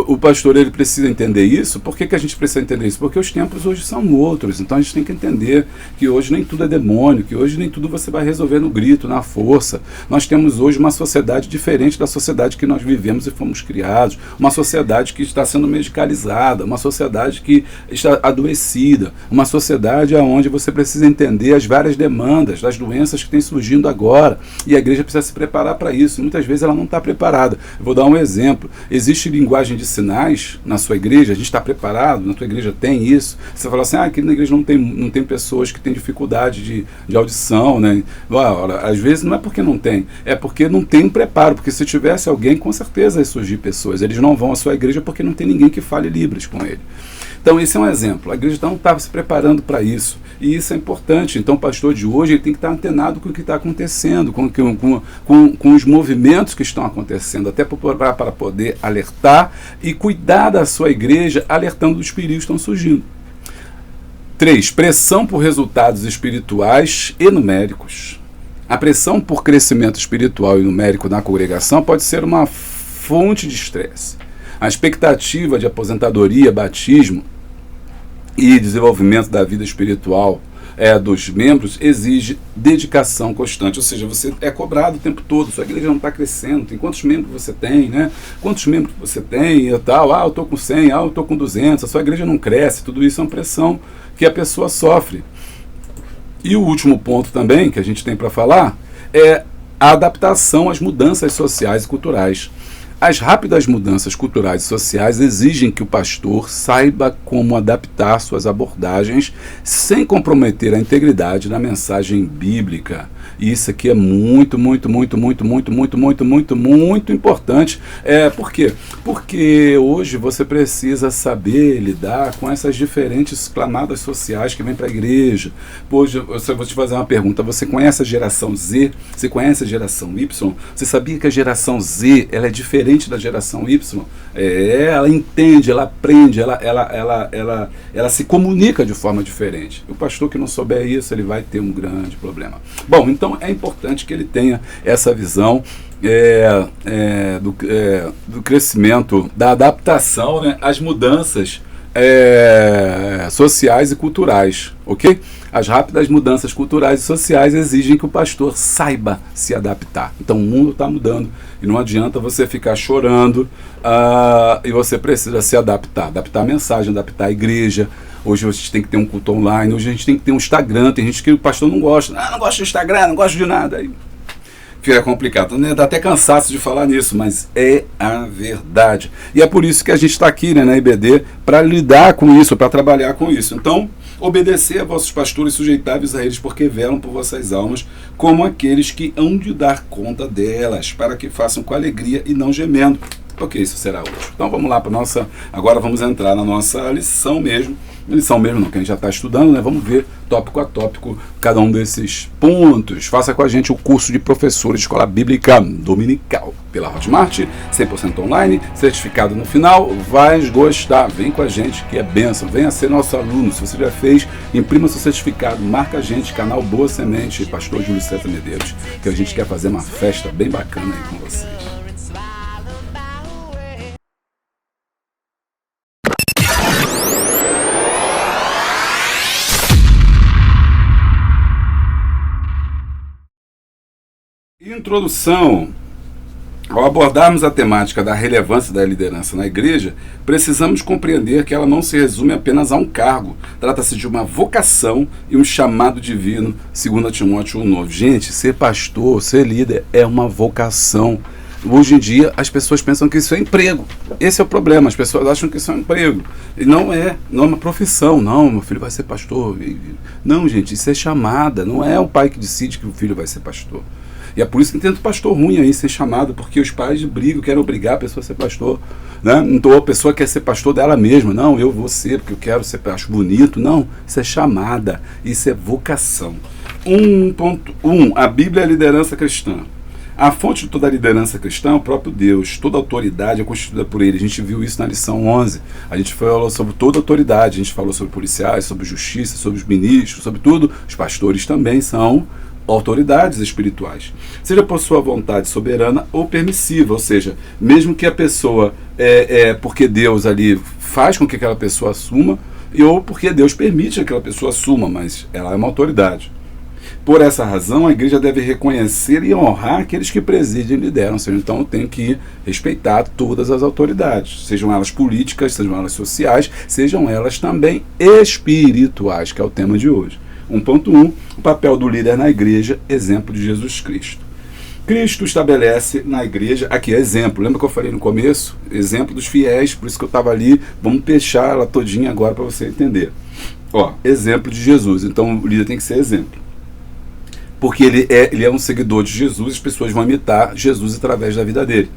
o pastor ele precisa entender isso. Por que a gente precisa entender isso? Porque os tempos hoje são outros. Então a gente tem que entender que hoje nem tudo é demônio, que hoje nem tudo você vai resolver no grito, na força. Nós temos hoje uma sociedade diferente da sociedade que nós vivemos e fomos criados, uma sociedade que está sendo medicalizada, uma sociedade que está adoecida, uma sociedade onde você precisa entender as várias demandas das doenças que têm surgindo agora, e a igreja precisa se preparar para isso. Muitas vezes ela não está preparada. Eu vou dar um exemplo. Existe linguagem de sinais na sua igreja? A gente está preparado? Na tua igreja tem isso? Você fala assim, aqui na igreja não tem pessoas que têm dificuldade de audição, né? Ora, às vezes não é porque não tem, é porque não tem um preparo, porque se tivesse alguém, com certeza ia surgir pessoas. Eles não vão à sua igreja porque não tem ninguém que fale Libras com ele. Então esse é um exemplo. A igreja não estava se preparando para isso. E isso é importante. Então o pastor de hoje ele tem que estar antenado com o que está acontecendo, com os movimentos que estão acontecendo, até para poder alertar e cuidar da sua igreja, alertando dos perigos que estão surgindo. 3. Pressão por resultados espirituais e numéricos. A pressão por crescimento espiritual e numérico na congregação pode ser uma fonte de estresse. A expectativa de aposentadoria, batismo e desenvolvimento da vida espiritual dos membros exige dedicação constante, ou seja, você é cobrado o tempo todo, sua igreja não está crescendo, tem quantos membros você tem, né? Quantos membros você tem e tal, eu estou com 100, eu estou com 200, a sua igreja não cresce, tudo isso é uma pressão que a pessoa sofre. E o último ponto também que a gente tem para falar é a adaptação às mudanças sociais e culturais. As rápidas mudanças culturais e sociais exigem que o pastor saiba como adaptar suas abordagens sem comprometer a integridade da mensagem bíblica. E isso aqui é muito importante. Por quê? Porque hoje você precisa saber lidar com essas diferentes camadas sociais que vêm para a igreja. Hoje eu vou te fazer uma pergunta. Você conhece a geração Z? Você conhece a geração Y? Você sabia que a geração Z ela é diferente da geração Y? Ela entende, ela aprende, ela se comunica de forma diferente. O pastor que não souber isso, ele vai ter um grande problema. Bom, então é importante que ele tenha essa visão do crescimento, da adaptação, né, às mudanças sociais e culturais, ok? As rápidas mudanças culturais e sociais exigem que o pastor saiba se adaptar. Então o mundo está mudando e não adianta você ficar chorando e você precisa se adaptar a mensagem, adaptar a igreja. Hoje a gente tem que ter um culto online, hoje a gente tem que ter um Instagram, tem gente que o pastor não gosta, não gosto do Instagram, não gosto de nada. Aí fica complicado, né? Dá até cansaço de falar nisso, mas é a verdade. E é por isso que a gente está aqui, né, na IBD, para lidar com isso, para trabalhar com isso. Então, obedecer a vossos pastores, sujeitáveis a eles, porque velam por vossas almas, como aqueles que hão de dar conta delas, para que façam com alegria e não gemendo. porque isso será útil. Então vamos lá para nossa. Agora vamos entrar na nossa lição mesmo. Lição mesmo não, que a gente já está estudando, né? Vamos ver tópico a tópico cada um desses pontos. Faça com a gente o curso de professor de escola bíblica dominical pela Hotmart, 100% online, certificado no final. Vai gostar, vem com a gente que é bênção, venha ser nosso aluno. Se você já fez, imprima seu certificado, marca a gente, canal Boa Semente, pastor Júlio César Medeiros, que a gente quer fazer uma festa bem bacana aí com vocês. Introdução. Ao abordarmos a temática da relevância da liderança na igreja, precisamos compreender que ela não se resume apenas a um cargo. Trata-se de uma vocação e um chamado divino, segundo Timóteo 1,9. Gente, ser pastor, ser líder é uma vocação. Hoje em dia, as pessoas pensam que isso é emprego. Esse é o problema, as pessoas acham que isso é um emprego. E não é uma profissão. Não, meu filho vai ser pastor. Não, gente, isso é chamada. Não é o pai que decide que o filho vai ser pastor. E é por isso que tem tanto pastor ruim aí ser chamado, porque os pais brigam, querem obrigar a pessoa a ser pastor, né? Então a pessoa quer ser pastor dela mesma. Não, eu vou ser, porque eu quero ser, acho bonito. Não, isso é chamada, isso é vocação. 1.1. A Bíblia é a liderança cristã. A fonte de toda a liderança cristã é o próprio Deus. Toda autoridade é constituída por Ele. A gente viu isso na lição 11. A gente falou sobre toda autoridade. A gente falou sobre policiais, sobre justiça, sobre os ministros, sobre tudo. Os pastores também são autoridades espirituais, seja por sua vontade soberana ou permissiva, ou seja, mesmo que a pessoa, porque Deus ali faz com que aquela pessoa assuma, ou porque Deus permite que aquela pessoa assuma, mas ela é uma autoridade. Por essa razão, a igreja deve reconhecer e honrar aqueles que presidem e lideram, ou seja, então eu tenho que respeitar todas as autoridades, sejam elas políticas, sejam elas sociais, sejam elas também espirituais, que é o tema de hoje. 1.1. O papel do líder na igreja, exemplo de Jesus Cristo. Cristo estabelece na igreja, aqui é exemplo, lembra que eu falei no começo? Exemplo dos fiéis, por isso que eu estava ali, vamos fechar ela todinha agora para você entender. Ó, exemplo de Jesus, então o líder tem que ser exemplo. Porque ele é um seguidor de Jesus, as pessoas vão imitar Jesus através da vida dele.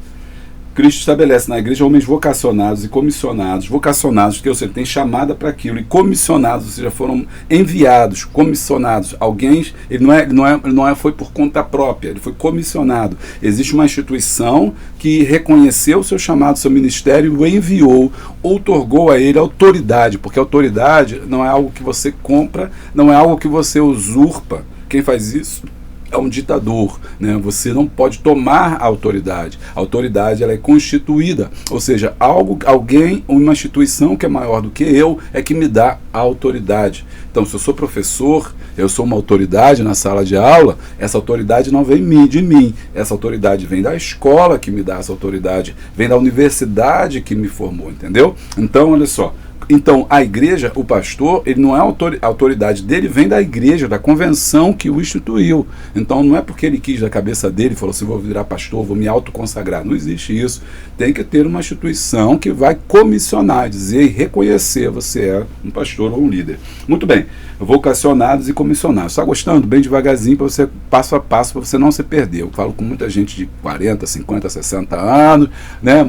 Cristo estabelece na igreja homens vocacionados e comissionados. Vocacionados, que você tem chamada para aquilo, e comissionados, ou seja, foram enviados, comissionados. Alguém, ele não foi por conta própria, ele foi comissionado. Existe uma instituição que reconheceu o seu chamado, seu ministério, o enviou, outorgou a ele autoridade, porque autoridade não é algo que você compra, não é algo que você usurpa. Quem faz isso é um ditador, né? Você não pode tomar a autoridade. A autoridade, ela é constituída, ou seja, alguém, uma instituição que é maior do que eu é que me dá a autoridade. Então, se eu sou professor, eu sou uma autoridade na sala de aula, essa autoridade não vem de mim, essa autoridade vem da escola que me dá essa autoridade, vem da universidade que me formou, entendeu? Então, olha só. Então, a igreja, o pastor, ele não é a autoridade dele, vem da igreja, da convenção que o instituiu. Então, não é porque ele quis da cabeça dele, falou assim, vou virar pastor, vou me autoconsagrar. Não existe isso. Tem que ter uma instituição que vai comissionar, dizer e reconhecer você é um pastor ou um líder. Muito bem, vocacionados e comissionados. Está gostando? Bem devagarzinho, para você, passo a passo, para você não se perder. Eu falo com muita gente de 40, 50, 60 anos, né?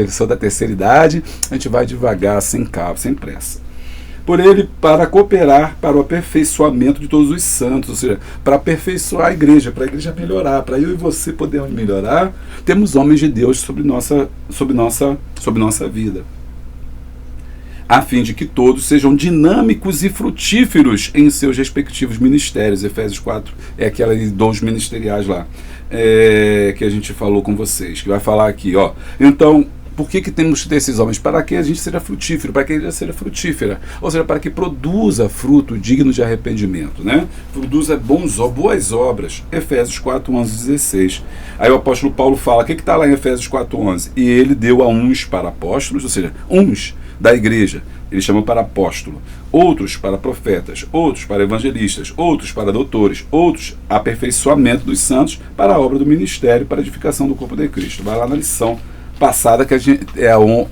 Eu sou da terceira idade, a gente vai devagar, sem carro, sem pressa. Por ele, para cooperar para o aperfeiçoamento de todos os santos, ou seja, para aperfeiçoar a igreja, para a igreja melhorar, para eu e você podermos melhorar, temos homens de Deus sobre nossa vida, a fim de que todos sejam dinâmicos e frutíferos em seus respectivos ministérios. Efésios 4 é aquela dons ministeriais lá, que a gente falou com vocês, que vai falar aqui, ó. Então, por que temos que ter esses homens? Para que a gente seja frutífero, para que a igreja seja frutífera, ou seja, para que produza fruto digno de arrependimento, né? Produza boas obras. Efésios 4, 11, 16. Aí o apóstolo Paulo fala, o que está lá em Efésios 4, 11? E ele deu a uns para apóstolos, ou seja, uns da igreja, ele chama para apóstolo, outros para profetas, outros para evangelistas, outros para doutores, outros aperfeiçoamento dos santos para a obra do ministério, para a edificação do corpo de Cristo. Vai lá na lição passada, que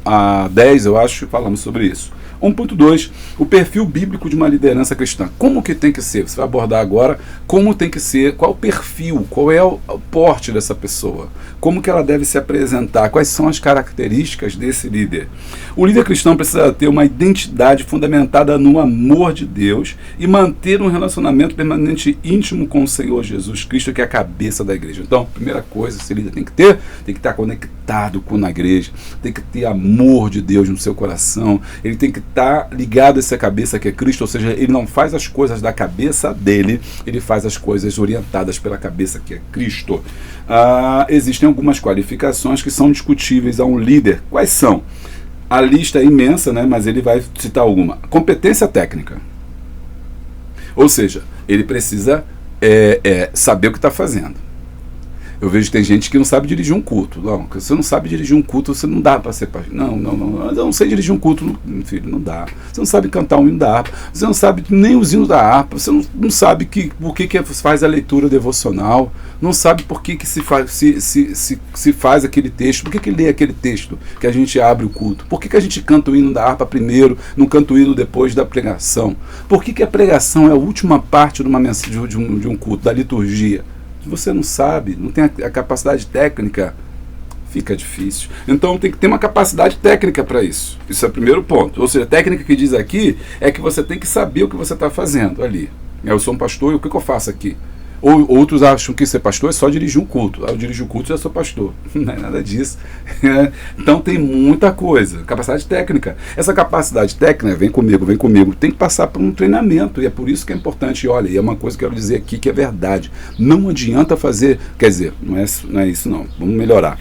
a 10, eu acho, falamos sobre isso. 1.2, o perfil bíblico de uma liderança cristã. Como que tem que ser? Você vai abordar agora como tem que ser, qual o perfil, qual é o porte dessa pessoa, como que ela deve se apresentar, quais são as características desse líder. O líder cristão precisa ter uma identidade fundamentada no amor de Deus e manter um relacionamento permanente íntimo com o Senhor Jesus Cristo, que é a cabeça da igreja. Então, primeira coisa, esse líder tem que estar conectado com a igreja, tem que ter amor de Deus no seu coração, ele tem que estar ligado a essa cabeça que é Cristo, ou seja, ele não faz as coisas da cabeça dele, ele faz as coisas orientadas pela cabeça que é Cristo. Existem algumas qualificações que são discutíveis a um líder. Quais são? A lista é imensa, né, mas ele vai citar alguma. Competência técnica. Ou seja, ele precisa saber o que está fazendo. Eu vejo que tem gente que não sabe dirigir um culto. Não, você não sabe dirigir um culto, você não dá para ser pastor. Não. Eu não sei dirigir um culto, filho, não dá. Você não sabe cantar um hino da harpa. Você não sabe nem os hinos da harpa. Você não sabe por que faz a leitura devocional. Não sabe por que se faz aquele texto. Por que lê aquele texto que a gente abre o culto. Por que a gente canta o hino da harpa primeiro, não canta o hino depois da pregação. Por que a pregação é a última parte de uma mensagem de um culto, da liturgia. Se você não sabe, não tem a capacidade técnica, fica difícil. Então tem que ter uma capacidade técnica para isso. Isso é o primeiro ponto. Ou seja, a técnica que diz aqui é que você tem que saber o que você está fazendo ali. Eu sou um pastor e o que eu faço aqui? Ou outros acham que ser pastor é só dirigir um culto. Eu dirijo o culto e já sou pastor. Não é nada disso. Então tem muita coisa. Capacidade técnica. Essa capacidade técnica, vem comigo, tem que passar por um treinamento. E é por isso que é importante. Olha, e é uma coisa que eu quero dizer aqui que é verdade. Não adianta fazer... Quer dizer, não é isso não. Vamos melhorar.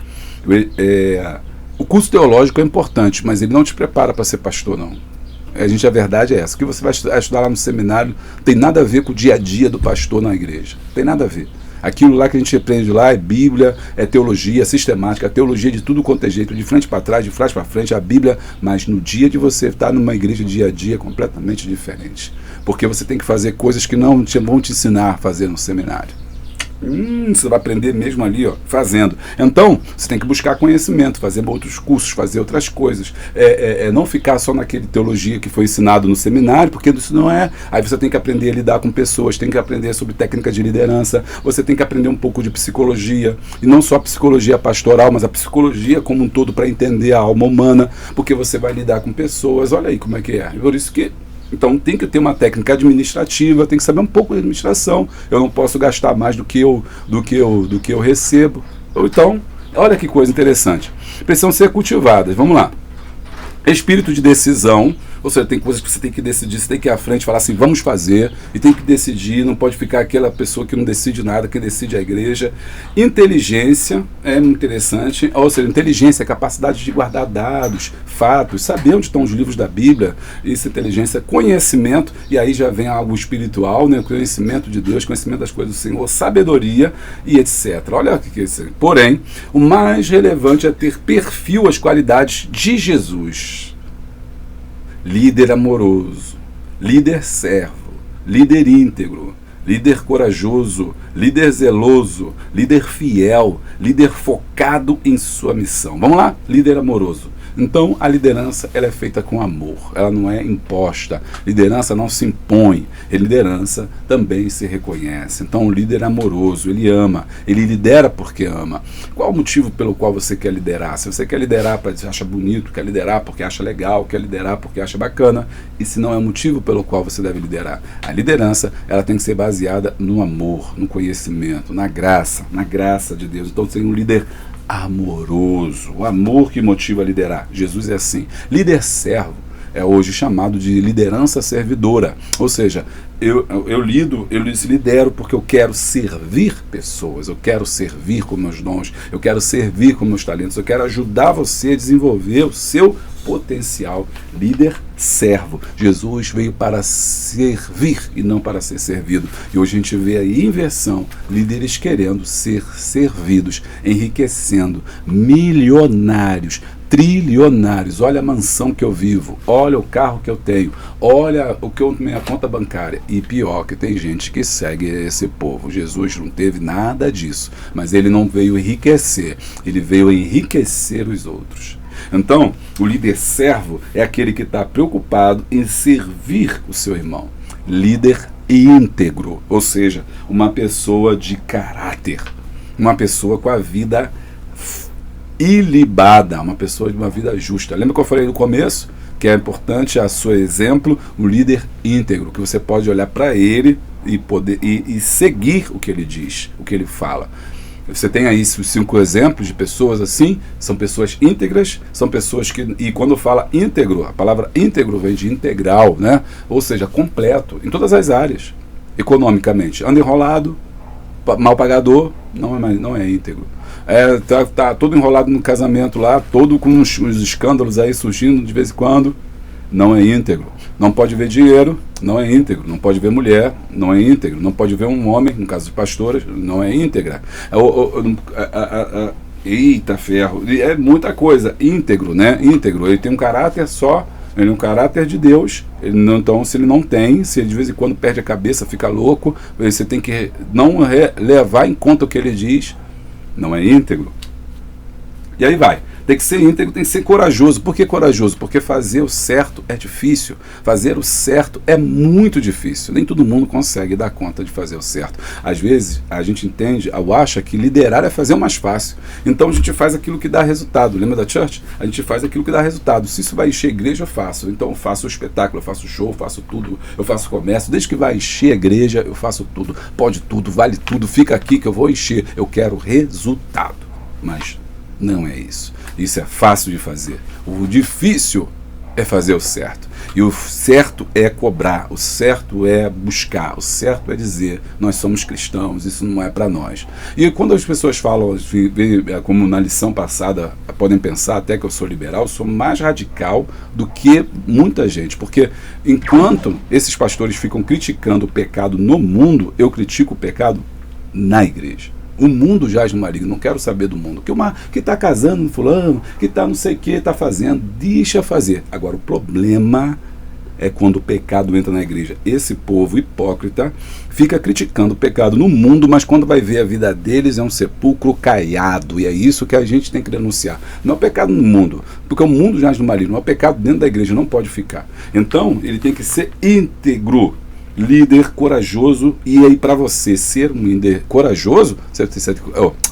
O curso teológico é importante, mas ele não te prepara para ser pastor, não. A verdade é essa. O que você vai estudar lá no seminário tem nada a ver com o dia a dia do pastor na igreja. Tem nada a ver. Aquilo lá que a gente aprende lá é Bíblia, é teologia, sistemática, teologia de tudo quanto é jeito, de frente para trás, de trás para frente, a Bíblia, mas no dia de você estar numa igreja dia a dia é completamente diferente. Porque você tem que fazer coisas que não vão te ensinar a fazer no seminário. Você vai aprender mesmo ali, fazendo. Então, você tem que buscar conhecimento, fazer outros cursos, fazer outras coisas. Não ficar só naquele teologia que foi ensinado no seminário, porque isso não é. Aí você tem que aprender a lidar com pessoas, tem que aprender sobre técnica de liderança, você tem que aprender um pouco de psicologia, e não só a psicologia pastoral, mas a psicologia como um todo para entender a alma humana, porque você vai lidar com pessoas. Olha aí como é que é. Por isso que então tem que ter uma técnica administrativa, tem que saber um pouco de administração. Eu não posso gastar mais do que eu recebo. Então, olha que coisa interessante. Precisam ser cultivadas. Vamos lá. Espírito de decisão. Ou seja, tem coisas que você tem que decidir, você tem que ir à frente e falar assim, vamos fazer, e tem que decidir, não pode ficar aquela pessoa que não decide nada, quem decide é a igreja. Inteligência é interessante, ou seja, inteligência é a capacidade de guardar dados, fatos, saber onde estão os livros da Bíblia, isso é inteligência. Conhecimento, e aí já vem algo espiritual, né? Conhecimento de Deus, conhecimento das coisas do Senhor, sabedoria e etc. Olha o que é isso. Porém, o mais relevante é ter perfil, as qualidades de Jesus. Líder amoroso, líder servo, líder íntegro, líder corajoso, líder zeloso, líder fiel, líder focado em sua missão. Vamos lá? Líder amoroso. Então, a liderança ela é feita com amor, ela não é imposta. Liderança não se impõe, a liderança também se reconhece. Então, o líder amoroso, ele ama, ele lidera porque ama. Qual o motivo pelo qual você quer liderar? Se você quer liderar porque acha bonito, quer liderar porque acha legal, quer liderar porque acha bacana, e se não é o motivo pelo qual você deve liderar. A liderança, ela tem que ser baseada no amor, no conhecimento, na graça de Deus. Então, tem um líder amoroso, o amor que motiva a liderar. Jesus é assim. Líder servo é hoje chamado de liderança servidora, ou seja, eu lidero porque eu quero servir pessoas, eu quero servir com meus dons, eu quero servir com meus talentos, eu quero ajudar você a desenvolver o seu potencial. Líder servo. Jesus veio para servir e não para ser servido. E hoje a gente vê a inversão, líderes querendo ser servidos, enriquecendo, milionários, trilionários. Olha a mansão que eu vivo, olha o carro que eu tenho, olha o que eu minha conta bancária. E pior, que tem gente que segue esse povo. Jesus não teve nada disso, mas ele não veio enriquecer, ele veio enriquecer os outros. Então, o líder servo é aquele que está preocupado em servir o seu irmão. Líder íntegro, ou seja, uma pessoa de caráter, uma pessoa com a vida ilibada, uma pessoa de uma vida justa. Lembra que eu falei no começo? Que é importante a seu exemplo, um líder íntegro, que você pode olhar para ele e poder e seguir o que ele diz, o que ele fala. Você tem aí os 5 exemplos de pessoas assim, são pessoas íntegras, são pessoas que, e quando fala íntegro, a palavra íntegro vem de integral, né? Ou seja, completo, em todas as áreas, economicamente. Anda enrolado, mal pagador, não é íntegro. Tá todo enrolado no casamento lá, todo com uns escândalos aí surgindo de vez em quando, não é íntegro. Não pode ver dinheiro, não é íntegro. Não pode ver mulher, não é íntegro. Não pode ver um homem, no caso de pastoras, não é íntegra. Eita ferro, é muita coisa. Íntegro, né? Íntegro, ele tem um caráter só, ele é um caráter de Deus. Então, se ele não tem, se ele de vez em quando perde a cabeça, fica louco, você tem que não levar em conta o que ele diz, não é íntegro. E aí vai. Tem que ser íntegro, tem que ser corajoso. Por que corajoso? Porque fazer o certo é difícil. Fazer o certo é muito difícil. Nem todo mundo consegue dar conta de fazer o certo. Às vezes, a gente entende, ou acha que liderar é fazer o mais fácil. Então, a gente faz aquilo que dá resultado. Lembra da church? A gente faz aquilo que dá resultado. Se isso vai encher a igreja, eu faço. Então, eu faço o espetáculo, eu faço o show, eu faço tudo. Eu faço comércio. Desde que vai encher a igreja, eu faço tudo. Pode tudo, vale tudo. Fica aqui que eu vou encher. Eu quero resultado. Mas não é isso. Isso é fácil de fazer. O difícil é fazer o certo. E o certo é cobrar, o certo é buscar, o certo é dizer, nós somos cristãos, isso não é para nós. E quando as pessoas falam, como na lição passada, podem pensar até que eu sou liberal, eu sou mais radical do que muita gente. Porque enquanto esses pastores ficam criticando o pecado no mundo, eu critico o pecado na igreja. O mundo jaz no maligno, não quero saber do mundo. Que está casando no fulano, que está não sei o que, está fazendo, deixa fazer. Agora, o problema é quando o pecado entra na igreja. Esse povo hipócrita fica criticando o pecado no mundo, mas quando vai ver a vida deles é um sepulcro caiado. E é isso que a gente tem que denunciar. Não é o pecado no mundo, porque o mundo jaz no maligno, é o pecado dentro da igreja, não pode ficar. Então, ele tem que ser íntegro. Líder corajoso. E aí, para você ser um líder corajoso,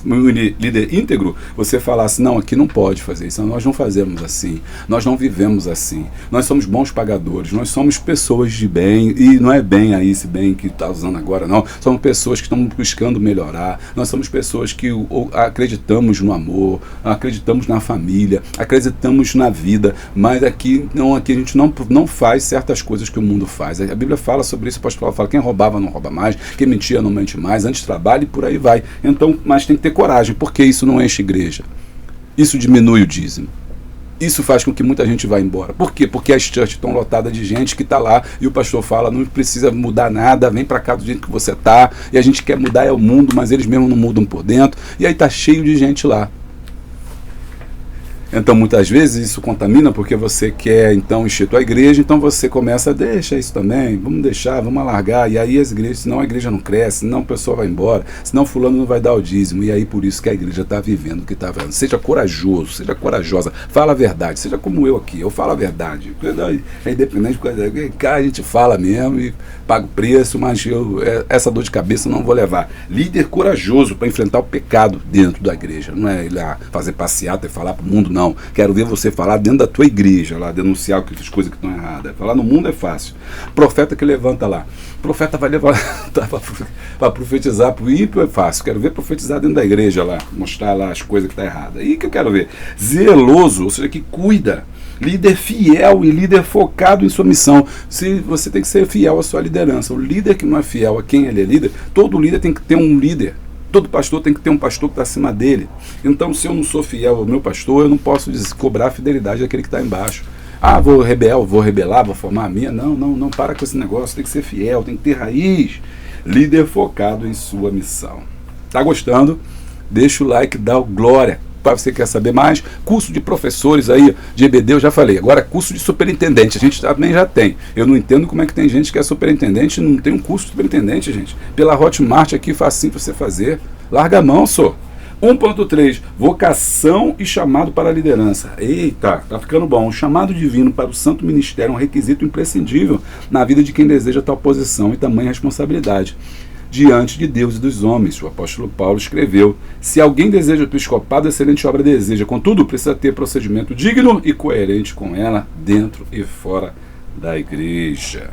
um líder íntegro, você falar assim, não, aqui não pode fazer isso, nós não fazemos assim, nós não vivemos assim, nós somos bons pagadores, nós somos pessoas de bem, e não é bem aí esse bem que está usando agora, não, somos pessoas que estão buscando melhorar, nós somos pessoas que acreditamos no amor, acreditamos na família, acreditamos na vida, mas aqui a gente não faz certas coisas que o mundo faz. A Bíblia fala sobre isso, o pastor fala, quem roubava não rouba mais, quem mentia não mente mais, antes trabalha e por aí vai. Então, mas tem que ter coragem, porque isso não enche igreja. Isso diminui o dízimo. Isso faz com que muita gente vá embora. Por quê? Porque as churches estão lotadas de gente que está lá e o pastor fala, não precisa mudar nada, vem para cá do jeito que você está, e a gente quer mudar é o mundo, mas eles mesmos não mudam por dentro, e aí está cheio de gente lá. Então, muitas vezes, isso contamina porque você quer, então, encher tua igreja, então você começa, deixa isso também, vamos deixar, vamos alargar, e aí as igrejas, senão a igreja não cresce, senão o pessoal vai embora, senão fulano não vai dar o dízimo, e aí por isso que a igreja está vivendo o que está vivendo. Seja corajoso, seja corajosa, fala a verdade, seja como eu aqui, eu falo a verdade, é independente, cá a gente fala mesmo e paga o preço, mas essa dor de cabeça eu não vou levar. Líder corajoso para enfrentar o pecado dentro da igreja, não é ir lá fazer passeata e falar para o mundo, não. Quero ver você falar dentro da tua igreja, lá, denunciar as coisas que estão erradas. Falar no mundo é fácil. Profeta que levanta lá. Profeta vai levantar para profetizar para o ímpio é fácil. Quero ver profetizar dentro da igreja lá, mostrar lá as coisas que estão erradas. E que eu quero ver? Zeloso, ou seja, que cuida. Líder fiel e líder focado em sua missão. Se você tem que ser fiel à sua liderança. O líder que não é fiel a quem ele é líder, todo líder tem que ter um líder. Todo pastor tem que ter um pastor que está acima dele. Então, se eu não sou fiel ao meu pastor, eu não posso cobrar a fidelidade daquele que está embaixo. Ah, vou rebelar, vou formar a minha. Não, para com esse negócio. Tem que ser fiel, tem que ter raiz. Líder focado em sua missão. Tá gostando? Deixa o like, dá o glória. Para você quer saber mais, curso de professores aí, de EBD eu já falei, agora curso de superintendente, a gente também já tem. Eu não entendo como é que tem gente que é superintendente e não tem um curso de superintendente, gente. Pela Hotmart aqui, facinho para você fazer. Larga a mão, só. 1.3, vocação e chamado para a liderança. Eita, tá ficando bom. O chamado divino para o santo ministério é um requisito imprescindível na vida de quem deseja tal posição e tamanha responsabilidade diante de Deus e dos homens. O apóstolo Paulo escreveu: se alguém deseja o episcopado, excelente obra deseja. Contudo, precisa ter procedimento digno e coerente com ela, dentro e fora da igreja.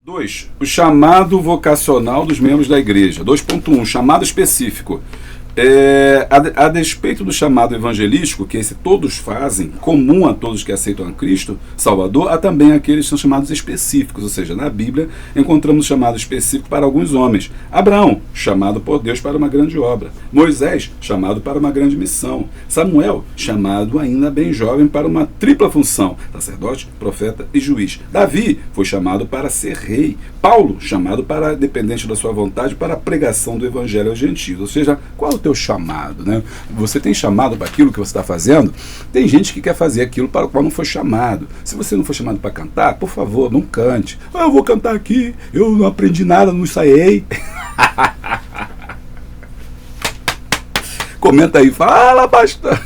Dois, o chamado vocacional dos membros da igreja. 2.1, chamado específico. A despeito do chamado evangelístico, que esse todos fazem, comum a todos que aceitam a Cristo Salvador, há também aqueles que são chamados específicos, ou seja, na Bíblia encontramos chamado específico para alguns homens. Abraão, chamado por Deus para uma grande obra. Moisés, chamado para uma grande missão. Samuel, chamado ainda bem jovem para uma tripla função, sacerdote, profeta e juiz. Davi foi chamado para ser rei. Paulo, chamado para, dependente da sua vontade, para a pregação do evangelho aos gentios. Ou seja, qual é o teu chamado, né? Você tem chamado para aquilo que você está fazendo? Tem gente que quer fazer aquilo para o qual não foi chamado. Se você não foi chamado para cantar, por favor, não cante. Eu vou cantar aqui, eu não aprendi nada, não ensaiei. Comenta aí, fala, pastor.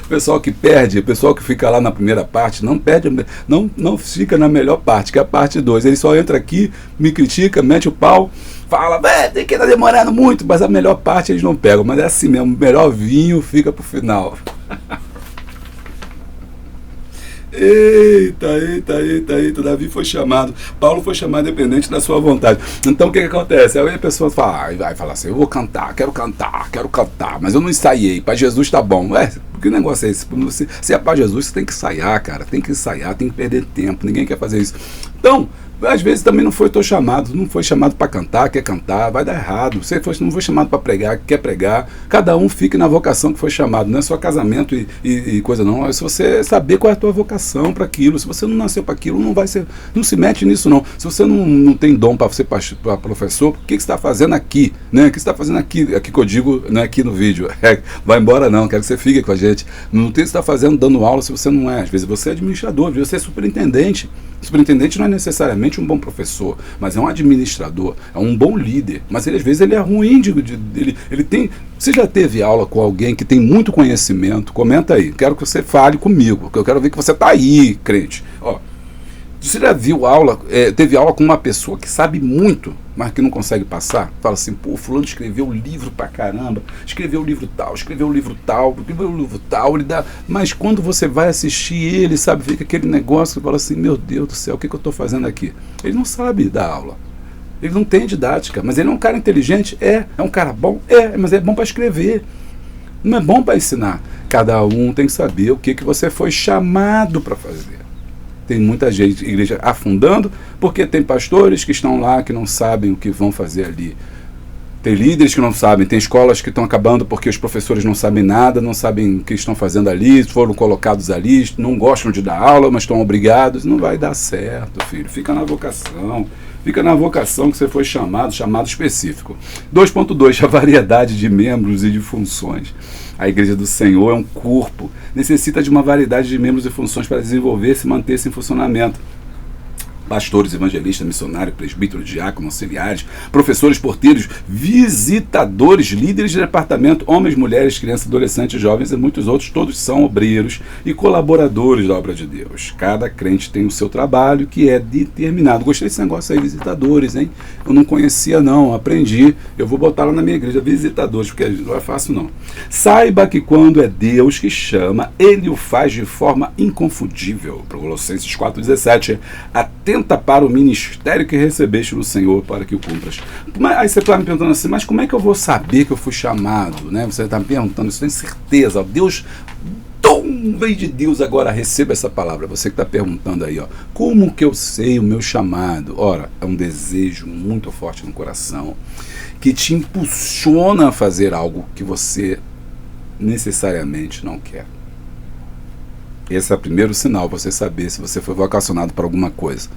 O pessoal que perde, o pessoal que fica lá na primeira parte, não perde, não fica na melhor parte, que é a parte 2. Ele só entra aqui, me critica, mete o pau, fala, tem que estar demorando muito, mas a melhor parte eles não pegam. Mas é assim mesmo, o melhor vinho fica pro final. Eita, Davi foi chamado, Paulo foi chamado independente da sua vontade. Então o que acontece? Aí a pessoa vai falar assim, eu vou cantar, quero cantar, mas eu não ensaiei, para Jesus tá bom. Que negócio é esse? Se é para Jesus, você tem que ensaiar, cara, tem que perder tempo, ninguém quer fazer isso. Então, às vezes também não foi teu chamado, não foi chamado para cantar, quer cantar, vai dar errado. Você não foi chamado para pregar, quer pregar. Cada um fique na vocação que foi chamado, não é só casamento e coisa não. É se você saber qual é a tua vocação para aquilo. Se você não nasceu para aquilo, não se mete nisso não. Se você não tem dom para ser professor, o que você está fazendo aqui? Né? O que você está fazendo aqui? Aqui que eu digo, não é aqui no vídeo. Vai embora não, quero que você fique com a gente. Não tem o que você está fazendo dando aula se você não é. Às vezes você é administrador, às vezes você é superintendente. Superintendente não é necessariamente um bom professor, mas é um administrador, é um bom líder. Mas às vezes ele é ruim, ele tem... Você já teve aula com alguém que tem muito conhecimento? Comenta aí, quero que você fale comigo, porque eu quero ver que você está aí, crente. Ó, você já viu aula, teve aula com uma pessoa que sabe muito, mas que não consegue passar? Fala assim, pô, fulano escreveu livro pra caramba, escreveu livro tal, ele dá... Mas quando você vai assistir ele, sabe, fica aquele negócio que fala assim, meu Deus do céu, o que eu estou fazendo aqui? Ele não sabe dar aula, ele não tem didática, mas ele é um cara inteligente, é um cara bom, mas é bom para escrever, não é bom para ensinar. Cada um tem que saber o que você foi chamado para fazer. Tem muita gente, igreja afundando, porque tem pastores que estão lá que não sabem o que vão fazer ali. Tem líderes que não sabem, tem escolas que estão acabando porque os professores não sabem nada, não sabem o que estão fazendo ali, foram colocados ali, não gostam de dar aula, mas estão obrigados. Não vai dar certo, filho. Fica na vocação que você foi chamado específico. 2.2, a variedade de membros e de funções. A Igreja do Senhor é um corpo, necessita de uma variedade de membros e funções para desenvolver-se e manter-se em funcionamento. Pastores, evangelistas, missionários, presbíteros, diáconos, auxiliares, professores, porteiros, visitadores, líderes de departamento, homens, mulheres, crianças, adolescentes, jovens e muitos outros, todos são obreiros e colaboradores da obra de Deus. Cada crente tem o seu trabalho que é determinado. Gostei desse negócio aí, visitadores, hein? Eu não conhecia não, aprendi. Eu vou botar lá na minha igreja, visitadores, porque não é fácil não. Saiba que quando é Deus que chama, Ele o faz de forma inconfundível. Para Colossenses 4,17, atenta para o ministério que recebeste do Senhor para que o cumpras. Aí você está me perguntando assim, mas como é que eu vou saber que eu fui chamado? Né? Você está me perguntando isso, tem certeza, ó, Deus, veio de Deus agora, receba essa palavra, você que está perguntando aí, ó, como que eu sei o meu chamado? Ora, é um desejo muito forte no coração, que te impulsiona a fazer algo que você necessariamente não quer. Esse é o primeiro sinal, você saber se você foi vocacionado para alguma coisa.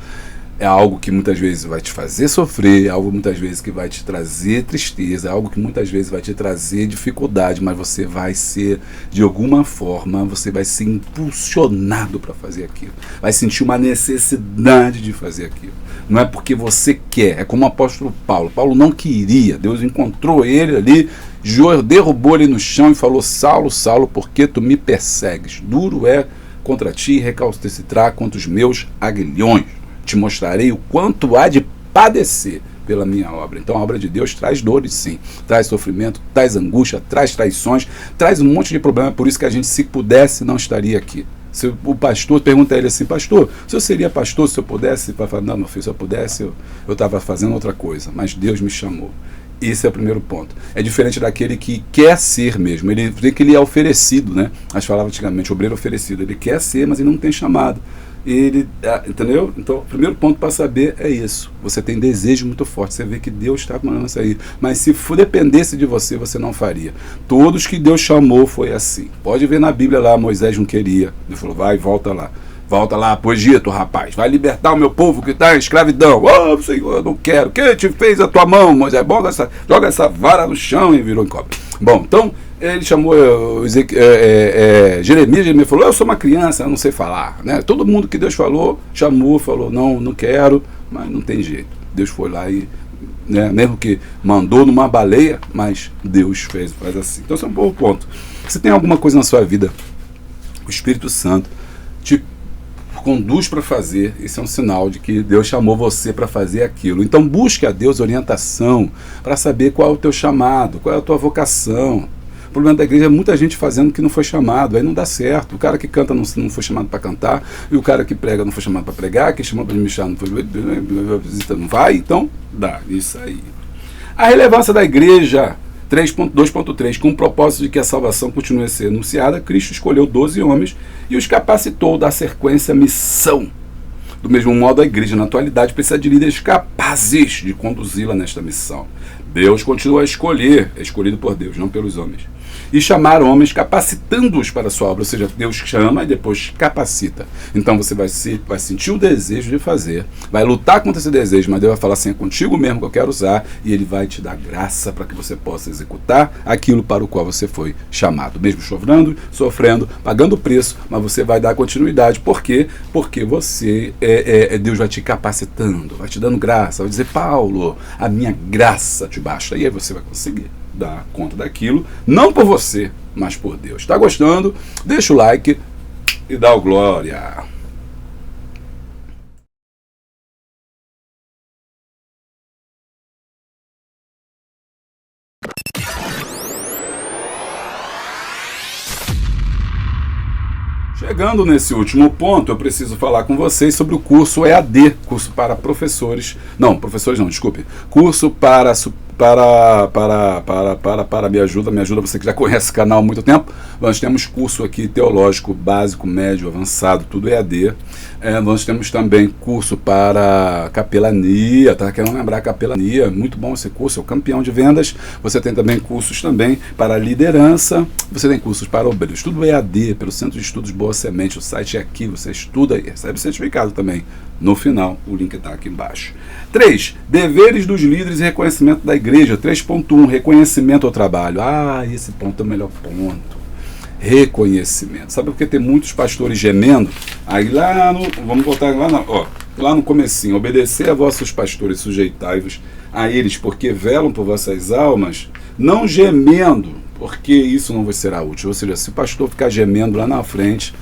É algo que muitas vezes vai te fazer sofrer, é algo muitas vezes que vai te trazer tristeza, é algo que muitas vezes vai te trazer dificuldade, mas você vai ser, de alguma forma, você vai ser impulsionado para fazer aquilo. Vai sentir uma necessidade de fazer aquilo. Não é porque você quer, é como o apóstolo Paulo. Paulo não queria, Deus encontrou ele ali, derrubou ele no chão e falou: Saulo, Saulo, por que tu me persegues? Duro é contra ti recalcitrar contra os meus aguilhões. Te mostrarei o quanto há de padecer pela minha obra. Então a obra de Deus traz dores, sim, traz sofrimento, traz angústia, traz traições, traz um monte de problema. Por isso que a gente, se pudesse, não estaria aqui. Se o pastor pergunta a ele assim: pastor, se eu seria pastor se eu pudesse? Para falar: não, meu filho, se eu pudesse eu estava fazendo outra coisa, mas Deus me chamou. Esse é o primeiro ponto. É diferente daquele que quer ser mesmo. Ele vê que ele é oferecido, né? As falavam antigamente, obreiro oferecido. Ele quer ser, mas ele não tem chamado. Entendeu? Então, o primeiro ponto para saber é isso. Você tem desejo muito forte. Você vê que Deus está mandando isso aí. Mas se dependesse de você, você não faria. Todos que Deus chamou foi assim. Pode ver na Bíblia lá, Moisés não queria. Ele falou: vai, volta lá. Volta lá pro Egito, rapaz. Vai libertar o meu povo que está em escravidão. Oh, Senhor, eu não quero. Quem te fez a tua mão, Moisés? Joga essa vara no chão e virou em cobra. Bom, então, ele chamou Jeremias falou: eu sou uma criança, eu não sei falar. Né? Todo mundo que Deus falou, chamou, falou: não quero, mas não tem jeito. Deus foi lá e, né, mesmo que mandou numa baleia, mas Deus faz assim. Então, esse é um bom ponto. Se tem alguma coisa na sua vida, o Espírito Santo te conduz para fazer, isso é um sinal de que Deus chamou você para fazer aquilo. Então busque a Deus orientação para saber qual é o teu chamado, qual é a tua vocação. O problema da igreja é muita gente fazendo que não foi chamado, aí não dá certo. O cara que canta não foi chamado para cantar, e o cara que prega não foi chamado para pregar, quem chamou para administrar não foi, não vai, então dá isso aí. A relevância da igreja 2.3, com o propósito de que a salvação continue a ser anunciada, Cristo escolheu 12 homens e os capacitou da sequência missão. Do mesmo modo, a igreja, na atualidade, precisa de líderes capazes de conduzi-la nesta missão. Deus continua a escolher, é escolhido por Deus, não pelos homens. E chamar homens capacitando-os para a sua obra, ou seja, Deus chama e depois capacita. Então você vai sentir o desejo de fazer, vai lutar contra esse desejo, mas Deus vai falar assim: é contigo mesmo que eu quero usar, e Ele vai te dar graça para que você possa executar aquilo para o qual você foi chamado. Mesmo chorando, sofrendo, pagando o preço, mas você vai dar continuidade. Por quê? Porque você, Deus vai te capacitando, vai te dando graça, vai dizer: Paulo, a minha graça te basta. E aí você vai conseguir dar conta daquilo, não por você, mas por Deus. Está gostando? Deixa o like e dá o glória. Chegando nesse último ponto, eu preciso falar com vocês sobre o curso EAD, curso para professores, desculpe, curso para me ajuda você que já conhece o canal há muito tempo. Nós temos curso aqui teológico, básico, médio, avançado, tudo EAD. Nós temos também curso para capelania, tá querendo lembrar capelania, muito bom esse curso, é o campeão de vendas. Você tem também cursos também para liderança, você tem cursos para obreiros, tudo EAD, pelo Centro de Estudos Boa Semente. O site é aqui, você estuda e recebe certificado também. No final, o link está aqui embaixo. 3. Deveres dos líderes e reconhecimento da igreja. 3.1. Reconhecimento ao trabalho. Esse ponto é o melhor ponto. Reconhecimento. Sabe por que tem muitos pastores gemendo? Aí vamos voltar lá no comecinho. Obedecer a vossos pastores, sujeitai-vos a eles, porque velam por vossas almas, não gemendo, porque isso não vos será útil. Ou seja, se o pastor ficar gemendo lá na frente,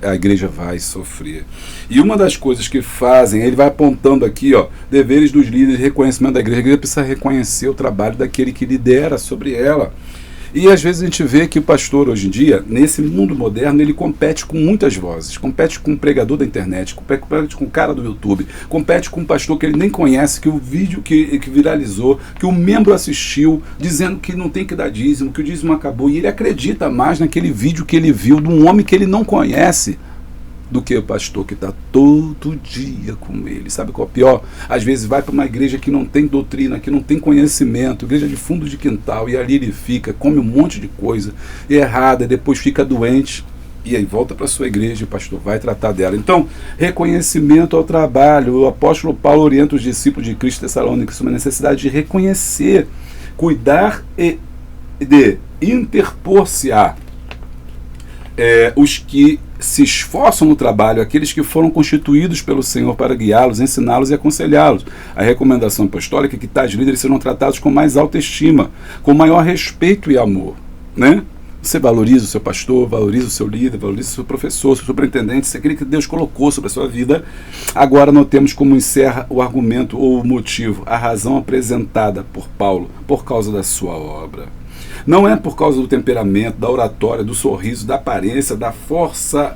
a igreja vai sofrer. E uma das coisas que fazem, ele vai apontando aqui, deveres dos líderes, reconhecimento da igreja. A igreja precisa reconhecer o trabalho daquele que lidera sobre ela. E às vezes a gente vê que o pastor hoje em dia, nesse mundo moderno, ele compete com muitas vozes, compete com o pregador da internet, compete com o cara do YouTube, compete com um pastor que ele nem conhece, que o vídeo que viralizou, que o membro assistiu, dizendo que não tem que dar dízimo, que o dízimo acabou, e ele acredita mais naquele vídeo que ele viu de um homem que ele não conhece, do que o pastor que está todo dia com ele. Sabe qual é o pior? Às vezes vai para uma igreja que não tem doutrina, que não tem conhecimento, igreja de fundo de quintal, e ali ele fica, come um monte de coisa errada, depois fica doente. E aí volta para a sua igreja e o pastor vai tratar dela. Então, reconhecimento ao trabalho. O apóstolo Paulo orienta os discípulos de Cristo Tessalônicos sobre a necessidade de reconhecer, cuidar e de interpor-se-á os que se esforçam no trabalho, aqueles que foram constituídos pelo Senhor para guiá-los, ensiná-los e aconselhá-los. A recomendação apostólica é que tais líderes serão tratados com mais autoestima, com maior respeito e amor, né? Você valoriza o seu pastor, valoriza o seu líder, valoriza o seu professor, o seu superintendente, isso é aquele que Deus colocou sobre a sua vida. Agora notemos como encerra o argumento ou o motivo, a razão apresentada por Paulo por causa da sua obra. Não é por causa do temperamento, da oratória, do sorriso, da aparência, da força,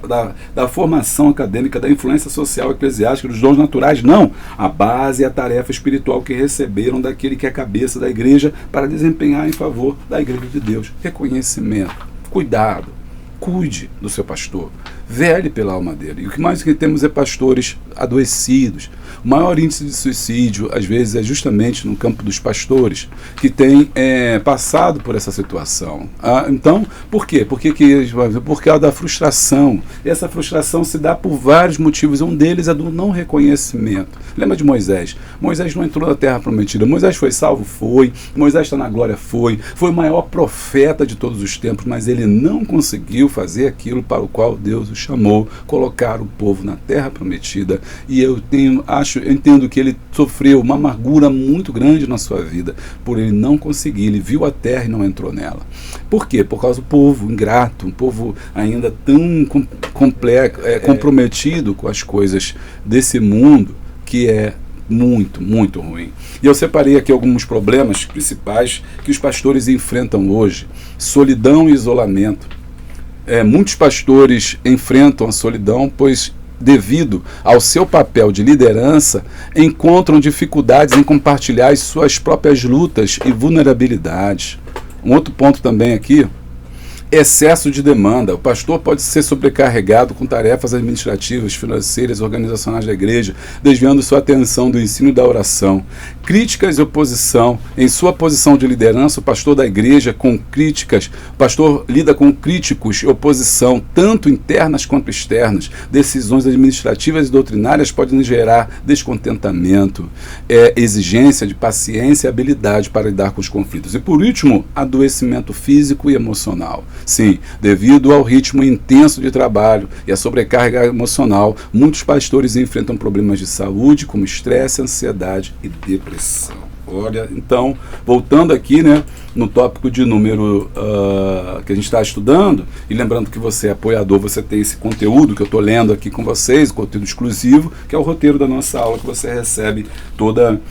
da formação acadêmica, da influência social, eclesiástica, dos dons naturais, não. A base é a tarefa espiritual que receberam daquele que é a cabeça da igreja para desempenhar em favor da igreja de Deus. Reconhecimento, cuidado, cuide do seu pastor, vele pela alma dele. E o que mais que temos é pastores adoecidos. O maior índice de suicídio, às vezes, é justamente no campo dos pastores, que têm passado por essa situação. Então, por quê? Por causa da frustração. E essa frustração se dá por vários motivos. Um deles é do não reconhecimento. Lembra de Moisés? Moisés não entrou na terra prometida. Moisés foi salvo? Foi. Moisés está na glória? Foi. Foi o maior profeta de todos os tempos, mas ele não conseguiu fazer aquilo para o qual Deus o chamou, colocar o povo na terra prometida. E eu entendo que ele sofreu uma amargura muito grande na sua vida por ele não conseguir. Ele viu a terra e não entrou nela. Por quê? Por causa do povo ingrato, um povo ainda tão comprometido com as coisas desse mundo, que é muito, muito ruim. E eu separei aqui alguns problemas principais que os pastores enfrentam hoje. Solidão e isolamento. Muitos pastores enfrentam a solidão, pois devido ao seu papel de liderança, encontram dificuldades em compartilhar as suas próprias lutas e vulnerabilidades. Um outro ponto também aqui, excesso de demanda. O pastor pode ser sobrecarregado com tarefas administrativas, financeiras, organizacionais da igreja, desviando sua atenção do ensino e da oração. Críticas e oposição. Em sua posição de liderança, o pastor da igreja o pastor lida com críticos e oposição, tanto internas quanto externas. Decisões administrativas e doutrinárias podem gerar descontentamento, exigência de paciência e habilidade para lidar com os conflitos. E por último, adoecimento físico e emocional. Sim, devido ao ritmo intenso de trabalho e à sobrecarga emocional, muitos pastores enfrentam problemas de saúde, como estresse, ansiedade e depressão. Olha, então, voltando aqui, né, no tópico de número que a gente está estudando, e lembrando que você é apoiador, você tem esse conteúdo que eu estou lendo aqui com vocês, conteúdo exclusivo, que é o roteiro da nossa aula que você recebe toda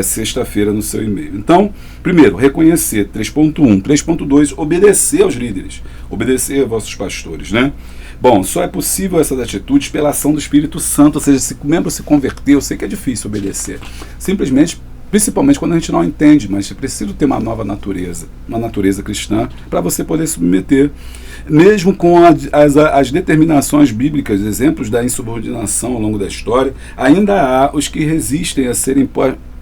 sexta-feira no seu e-mail. Então, primeiro, reconhecer, 3.1. 3.2, obedecer aos líderes, obedecer aos vossos pastores, né? Bom, só é possível essas atitudes pela ação do Espírito Santo, ou seja, se o membro se converter, eu sei que é difícil obedecer, principalmente quando a gente não entende, mas é preciso ter uma nova natureza, uma natureza cristã, para você poder submeter. Mesmo com as determinações bíblicas, exemplos da insubordinação ao longo da história, ainda há os que resistem a serem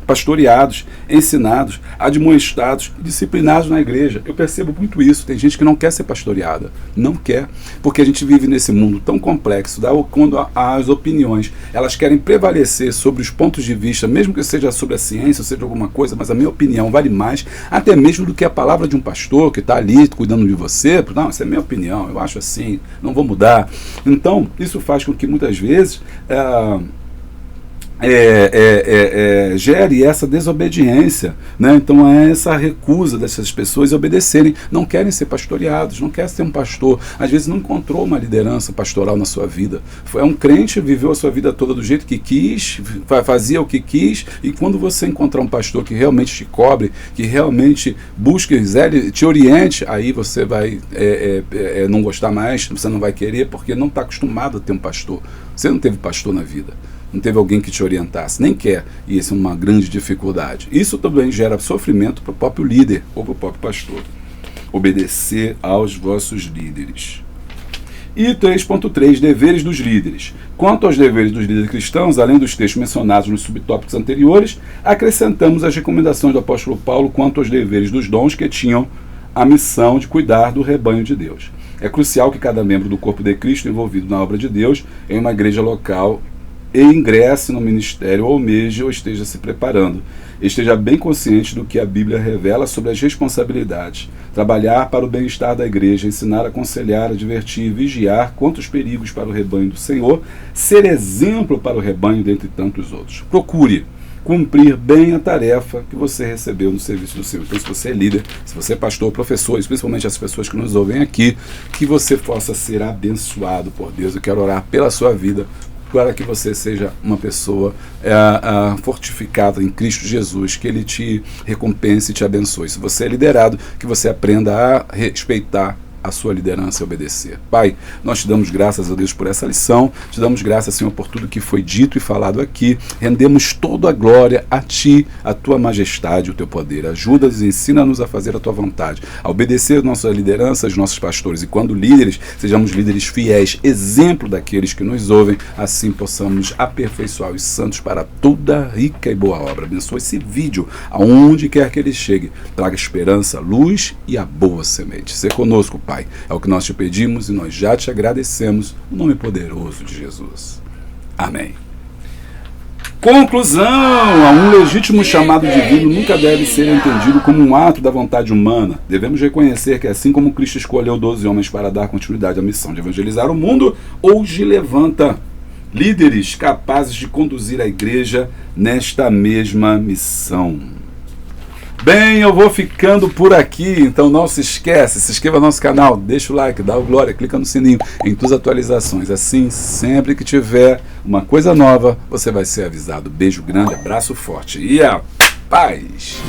pastoreados, ensinados, admoestados, disciplinados na igreja. Eu percebo muito isso. Tem gente que não quer ser pastoreada. Não quer. Porque a gente vive nesse mundo tão complexo, quando as opiniões, elas querem prevalecer sobre os pontos de vista, mesmo que seja sobre a ciência, ou seja alguma coisa, mas a minha opinião vale mais, até mesmo do que a palavra de um pastor que está ali cuidando de você. Não, essa é a minha opinião, eu acho assim, não vou mudar. Então, isso faz com que muitas vezes gere essa desobediência, né? Então é essa recusa dessas pessoas obedecerem, não querem ser pastoreados, não querem ser um pastor, às vezes não encontrou uma liderança pastoral na sua vida, foi um crente, viveu a sua vida toda do jeito que quis, fazia o que quis, e quando você encontrar um pastor que realmente te cobre, que realmente busque, te oriente, aí você vai não gostar mais, você não vai querer, porque não está acostumado a ter um pastor, você não teve pastor na vida, não teve alguém que te orientasse, nem quer, e isso é uma grande dificuldade. Isso também gera sofrimento para o próprio líder ou para o próprio pastor. Obedecer aos vossos líderes. E 3.3, deveres dos líderes. Quanto aos deveres dos líderes cristãos, além dos textos mencionados nos subtópicos anteriores, acrescentamos as recomendações do apóstolo Paulo quanto aos deveres dos dons que tinham a missão de cuidar do rebanho de Deus. É crucial que cada membro do corpo de Cristo envolvido na obra de Deus em uma igreja local e ingresse no ministério ou almeje ou esteja se preparando. Esteja bem consciente do que a Bíblia revela sobre as responsabilidades. Trabalhar para o bem-estar da igreja, ensinar, aconselhar, advertir, vigiar contra os perigos para o rebanho do Senhor, ser exemplo para o rebanho dentre tantos outros. Procure cumprir bem a tarefa que você recebeu no serviço do Senhor. Então, se você é líder, se você é pastor, professor, principalmente as pessoas que nos ouvem aqui, que você possa ser abençoado por Deus. Eu quero orar pela sua vida, para que você seja uma pessoa fortificada em Cristo Jesus, que Ele te recompense e te abençoe. Se você é liderado, que você aprenda a respeitar a sua liderança e obedecer. Pai, nós te damos graças a Deus por essa lição, te damos graças, Senhor, por tudo que foi dito e falado aqui, rendemos toda a glória a Ti, a Tua majestade, o Teu poder. Ajuda-nos e ensina-nos a fazer a Tua vontade, a obedecer a nossa liderança, aos nossos pastores, e quando líderes, sejamos líderes fiéis, exemplo daqueles que nos ouvem, assim possamos aperfeiçoar os santos para toda rica e boa obra. Abençoa esse vídeo, aonde quer que ele chegue, traga esperança, luz e a boa semente. Ser conosco, Pai, é o que nós te pedimos e nós já te agradecemos, no nome poderoso de Jesus. Amém. Conclusão: um legítimo chamado divino nunca deve ser entendido como um ato da vontade humana. Devemos reconhecer que, assim como Cristo escolheu 12 homens para dar continuidade à missão de evangelizar o mundo, hoje levanta líderes capazes de conduzir a igreja nesta mesma missão. Bem, eu vou ficando por aqui, então não se esquece, se inscreva no nosso canal, deixa o like, dá o glória, clica no sininho em tuas atualizações. Assim, sempre que tiver uma coisa nova, você vai ser avisado. Beijo grande, abraço forte e a paz!